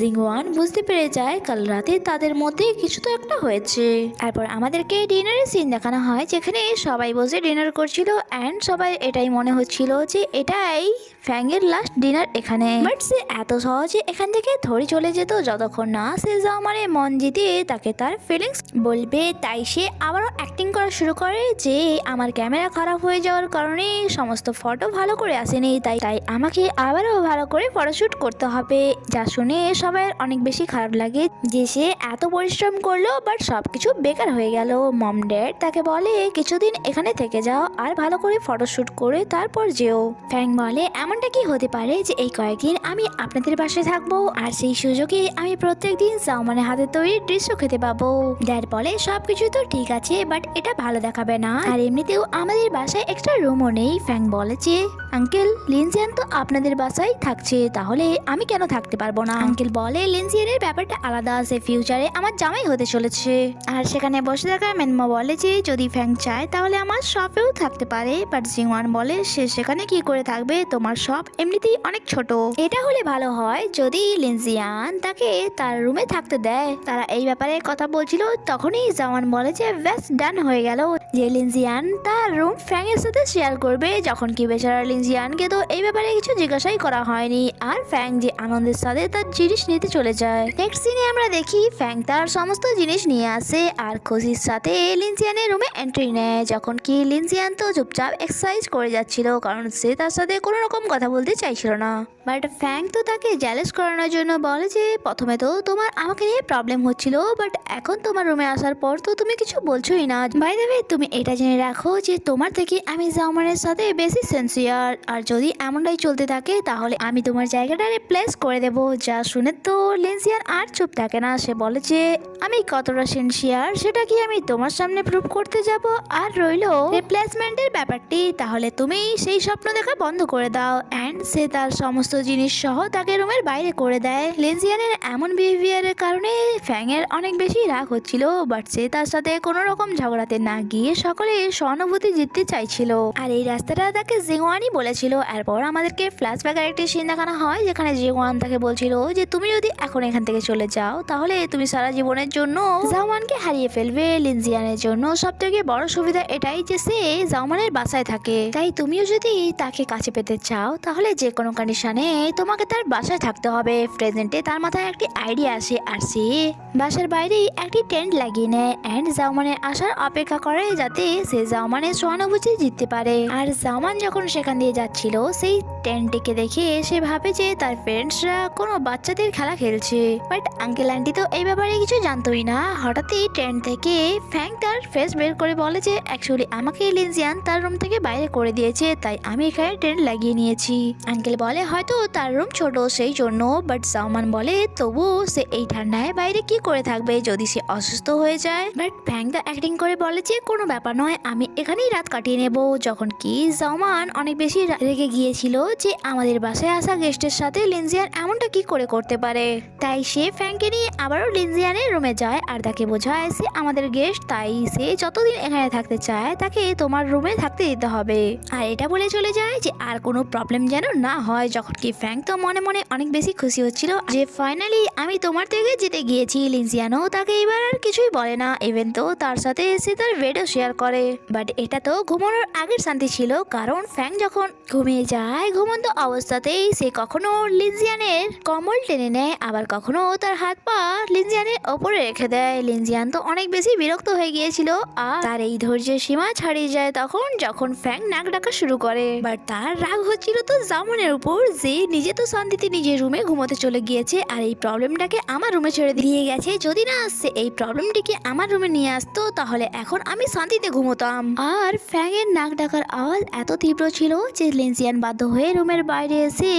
জিংওয়ান বুঝতে পেরে যায় কাল রাতে তাদের মধ্যে কিছু তো একটা হয়েছে। তারপর আমাদেরকে ডিনারের সিন দেখানো হয় যেখানে সবাই বসে ডিনার করছিল এন্ড সবাই এটাই মনে হচ্ছিল যে এটাই ফ্যাংয়ের লাস্ট ডিনার এখানে। বাট সে এত সহজে এখান থেকে ধরে চলে যেত যতক্ষণ না সে জামানের মন জিতে তাকে তার ফিলিংস বলবে। তাই সে আবারও অ্যাক্টিং করা শুরু করে যে আমার ক্যামেরা খারাপ হয়ে যাওয়ার কারণে সমস্ত ফটো ভালো করে আসেনি, তাই তাই আমাকে আবারও ভালো করে ফটোশুট করতে হবে। যা শুনে সবাই অনেক বেশি খারাপ লাগে যে সে এত পরিশ্রম করলো বাট সবকিছু বেকার হয়ে গেল। মম ড্যাড তাকে বলে কিছুদিন এখানে থেকে যাও আর ভালো করে ফটোশুট করে তারপর যেও। ফ্যাং বলে এমনটা কি হতে পারে যে এই কয়েকদিন আমি আপনাদের বাসায় থাকবো আর সেই সুযোগে আমি প্রত্যেকদিন জামানের হাতে তৈরি দৃশ্য খেতে পাবো। ড্যাড বলে সবকিছু তো ঠিক আছে বাট এটা ভালো দেখাবে না, আর এমনিতেও আমাদের বাসায় এক্সট্রা রুমও নেই। ফ্যাং বলে যে আঙ্কেল লিনজিয়ান তো আপনাদের বাসায় থাকছে, তাহলে আমি কেন থাকতে পারবো না। আঙ্কেল বলে লিনজিয়ানের ব্যাপারটা আলাদা আছে, ফিউচারে আমার জামাই হতে চলেছে। আর সেখানে বসে থাকা মেনমা বলে যে যদি ফ্যাং চায় তাহলে আমার শপেও থাকতে পারে, বাট জিংওয়ান বলে সে সেখানে কি করে থাকবে, তোমার শপ এমনিতেই অনেক ছোট। এটা হলে ভালো হয় যদি লিনজিয়ান তাকে তার রুমে থাকতে দেয়। তারা এই ব্যাপারে কথা বলছিল তখনই জাওয়ান বলে যে ব্যাস ডান হয়ে গেল যে লিনজিয়ান তার রুম ফ্যাং এর সাথে শেয়ার করবে, যখন কি বেচারা লিনজিয়ানকে তো এই ব্যাপারে কিছু জিজ্ঞাসাই করা হয়নি। আর ফ্যাং যে আনন্দের সাথে তার জিনিস নিতে চলে যায়। নেক্সট সিনে আমরা দেখি ফ্যাং তার সমস্ত জিনিস নিয়ে আসে আর খুশির সাথে লিনজিয়ানের রুমে এন্ট্রি নেয়, যখন কি লিনজিয়ান তো চুপচাপ এক্সারসাইজ করে যাচ্ছিল কারণ সে তার সাথে কোনো রকম কথা বলতে চাইছিল না। বাট ফ্যাং তো তাকে জ্যালেস করানোর জন্য বলে যে প্রথমে তো তোমার আমাকে নিয়ে প্রবলেম হচ্ছিল, বাট এখন তোমার রুমে আসার পর তো তুমি কিছু বলছোই না। বাই দ্য ওয়ে তুমি এটা জেনে রাখো যে তোমার থেকে আমি জামানের সাথে বেশি সিনসিয়ার, আর যদি এমনটাই চলতে থাকে তাহলে আমি তোমার জায়গাটা রিপ্লেস করে দেবো। যা শুনে তো লিনজিয়ান আর চুপ থাকে না, সে বলে যে আমি কতটা সিনসিয়ার সেটা কি আমি তোমার সামনে প্রুভ করতে যাব। আর রইলো রিপ্লেসমেন্টের ব্যাপারটি, তাহলে তুমি সেই স্বপ্ন দেখা বন্ধ করে দাও। অ্যান্ড সে তার সমস্ত জিনিস সহ তাকে রুমের বাইরে করে দেয়। লিনজিয়ানের এমন বিহেভিয়ারের কারণে ফ্যাং এর অনেক বেশি রাগ হচ্ছিল, বাট সে তার সাথে কোনো রকম ঝগড়াতে না গিয়ে সকলে সহানুভূতি জিততে চাইছিল। আর এই রাস্তাটা তাকে জিংওয়ানই বলেছিল। এরপর আমাদেরকে ফ্ল্যাশব্যাকের একটি সিন দেখানো হয় যেখানে জিংওয়ান তাকে বলছিল যে তুমি যদি এখন এখান থেকে চলে যাও তাহলে তুমি সারা জীবনের জন্য জাওয়ানকে হারিয়ে ফেলবে। লিনজিয়ানের জন্য সব থেকে বড় সুবিধা এটাই যে সে জাওয়ানের বাসায় থাকে, তাই তুমিও যদি তাকে কাছে পেতে চাও তাহলে যে কোনো কন্ডিশনে তোমাকে তার বাসায় থাকতে হবে। প্রেজেন্টে তার মাথায় একটি আইডিয়া আসে আর সে বাসার বাইরে একটি টেন্ট লাগিয়ে নেয় এন্ড জাওয়ানের আসার অপেক্ষা করে যাতে সে জাওয়ানের সহানুভূতি জিততে পারে। আর জাওয়ান যখন সেখান দিয়ে যাচ্ছিল সেই ট্রেনটিকে দেখে সে ভাবে যে তার ফ্রেন্ডসরা কোনো বাচ্চাদের খেলা খেলছে। বাট আঙ্কেল আন্টি তো এই ব্যাপারে কিছু জানতোই না। হঠাৎই ট্রেন থেকে ফ্যাং তার ফেস বের করে বলে যে অ্যাকচুয়ালি আমাকে লিনজিয়ান তার রুম থেকে বাইরে করে দিয়েছে, তাই আমি এখানে ট্রেন লাগিয়ে নিয়েছি। আঙ্কেল বলে হয়তো তার রুম ছোট সেই জন্য, বাট জাওমান বলে তবু সে এই ঠান্ডায় বাইরে কি করে থাকবে যদি সে অসুস্থ হয়ে যায়। বাট ফ্যাং দা অ্যাক্টিং করে বলে যে কোনো ব্যাপার নয়, আমি এখানেই রাত কাটিয়ে নেব। যখন কি জাওমান অনেক বেশি রেগে গিয়েছিল যে আমাদের বাসায় আসা গেস্টের সাথে লিনজিয়ান এমনটা কি করে করতে পারে, তাই সে ফ্যাংকে নিয়ে আবারও লিনজিয়ানের রুমে যায় আর তাকে বোঝায় সে আমাদের গেস্ট, তাই সে যতদিন এখানে থাকতে চায় তাকে তোমার রুমে থাকতে দিতে হবে। আর এটা বলে চলে যায় যে আর কোনো প্রবলেম যেন না হয়। যখন কি ফ্যাং তো মনে মনে অনেক বেশি খুশি হচ্ছিল যে ফাইনালি আমি তোমার থেকে জিতে গিয়েছি। লিনজিয়ানও তাকে এবার আর কিছুই বলে না, ইভেন তো তার সাথে সে তার বেডও শেয়ার করে। বাট এটা তো ঘুমানোর আগের শান্তি ছিল, কারণ ফ্যাং যখন ঘুমিয়ে যায় ঘুমন্ত অবস্থাতেই সে কখনো লিনজিয়ানের কম্বল টেনে নেয়, আবার কখনো তার হাত পা লিনজিয়ানের ওপরে রেখে দেয়। লিনজিয়ান তো অনেক বেশি বিরক্ত হয়ে গিয়েছিল আর তার এই ধৈর্যের সীমা ছাড়িয়ে যায় তখন যখন ফ্যাং নাক ডাকা শুরু করে। বাট তার রাগ হচ্ছিল তো জামনের উপর যে নিজে তো শান্তিতে নিজের রুমে ঘুমোতে চলে গিয়েছে আর এই প্রবলেমটাকে আমার রুমে ছেড়ে দিয়ে গেছে। যদি না আসছে এই প্রবলেমটিকে আমার রুমে নিয়ে আসতো তাহলে এখন আমি শান্তিতে ঘুমোতাম। আর ফ্যাং এর নাক ডাকার আওয়াজ এত তীব্র ছিল যে লিনজিয়ান বাধ্য হয়ে রুমের বাইরে এসে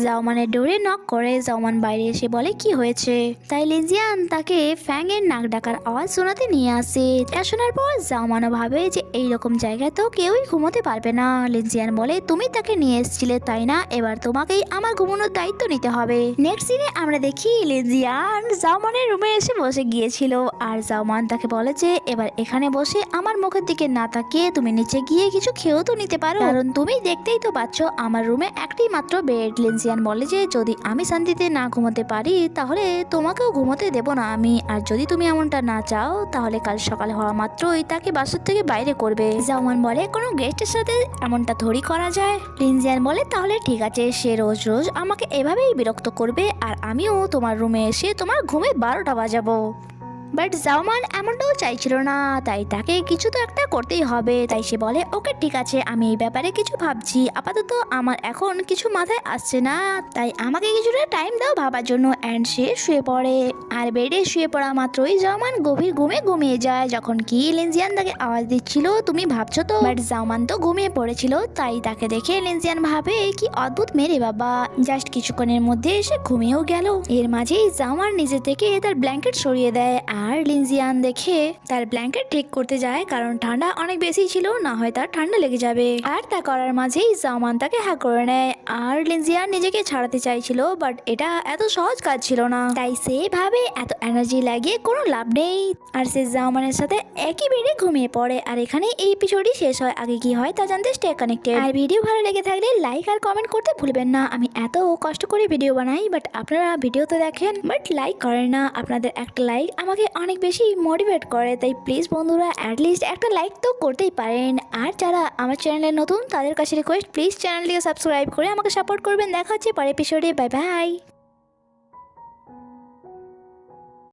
জাওমানের ডোরে নক করে। জাওমান বাইরে এসে বলে কি হয়েছে, তাই লিনজিয়ান তাকে ফ্যাং এর নাক ডাকার আওয়াজ শোনাতে নিয়ে আসে। এটা শোনার পর জাওমানও ভাবে যে এইরকম জায়গায় তো কেউই ঘুমোতে পারবে না। লিনজিয়ান বলে তুমি তাকে নিয়ে এসেছিলে তাই না, এবার তোমাকেই আমার ঘুমানোর দায়িত্ব নিতে হবে। নেক্সট সিনে আমরা দেখি লিনজিয়ান জাওমানের রুমে এসে বসে গিয়েছিল আর জাওমান তাকে বলে যে এবার এখানে বসে আমার মুখের দিকে না তাকিয়ে তুমি নিচে গিয়ে কিছু খেয়েও তো নিতে পারো, কারণ তুমি দেখতেই তো পাচ্ছ আমার রুমে একটি মাত্র বেড। লিনজিয়ান বলে যে যদি আমি শান্তিতে না ঘুমোতে পারি তাহলে তোমাকেও ঘুমোতে দেব না আমি, আর যদি তুমি এমনটা না চাও তাহলে কাল সকালে হওয়া মাত্রই তাকে বাসার থেকে বাইরে করবে। জাওমান বলে কোনো গেস্টের সাথে এমনটা থরি করা যায়। লিনজিয়ান বলে তাহলে ঠিক আছে, সে রোজ রোজ আমাকে এভাবেই বিরক্ত করবে আর আমিও তোমার রুমে এসে তোমার ঘুমে 12টা বাজাবো। বাট জাওমান এমনটাও চাইছিল না, তাই তাকে কিছু তো একটা করতেই হবে। তাই সে বলে ওকে ঠিক আছে, আমি এই ব্যাপারে কিছু ভাবছি, আপাতত আমার এখন কিছু মাথায় আসছে না, তাই আমাকে কিছুটা টাইম দাও ভাবার জন্য। অ্যান্ড সে শুয়ে পড়ে আর বেডে শুয়ে পড়া মাত্রই জাওমান গভীর ঘুমে ঘুমিয়ে যায়। যখন কি লিনজিয়ান তাকে আওয়াজ দিচ্ছিল তুমি ভাবছো তো, বাট জাওমান তো ঘুমিয়ে পড়েছিল, তাই তাকে দেখে লিনজিয়ান ভাবে কি অদ্ভুত মেরে বাবা, জাস্ট কিছুক্ষণের মধ্যে সে ঘুমিয়েও গেল। এর মাঝেই জাওমান নিজে থেকে তার ব্ল্যাঙ্কেট সরিয়ে দেয় আর লিনজিয়ান দেখে তার ব্ল্যাঙ্কেট ঠিক করতে যায়, কারণ ঠান্ডা অনেক বেশি ছিল, না হয় তার ঠান্ডা লেগে যাবে। আর তা করার মাঝেই জাওমান তাকে হ্যাক করে নেয় আর লিনজিয়ান নিজেকে ছাড়াতে চাইছিল, বাট এটা এত সহজ কাজ ছিল না, তাই সে ভাবে এত এনার্জি লাগিয়ে কোনো লাভ নেই আর সে জাওমানের সাথে একই বেডে ঘুমিয়ে পড়ে। আর এখানে এই এপিসোডই শেষ হয়। আগে কি হয় তা জানতে স্টে কানেক্টেড। আর ভিডিও ভালো লেগে থাকলে লাইক আর কমেন্ট করতে ভুলবেন না। আমি এত কষ্ট করে ভিডিও বানাই, বাট আপনারা ভিডিও তো দেখেন বাট লাইক করেন না। আপনাদের একটা লাইক আমাকে অনেক বেশি মোটিভেট করে, তাই প্লিজ বন্ধুরা অ্যাটলিস্ট একটা লাইক তো করতেই পারেন। আর যারা আমার চ্যানেলে নতুন তাদের কাছে রিকোয়েস্ট প্লিজ চ্যানেলটিকে সাবস্ক্রাইব করে আমাকে সাপোর্ট করবেন। দেখা হচ্ছে পরের এপিসোডে, বাই বাই।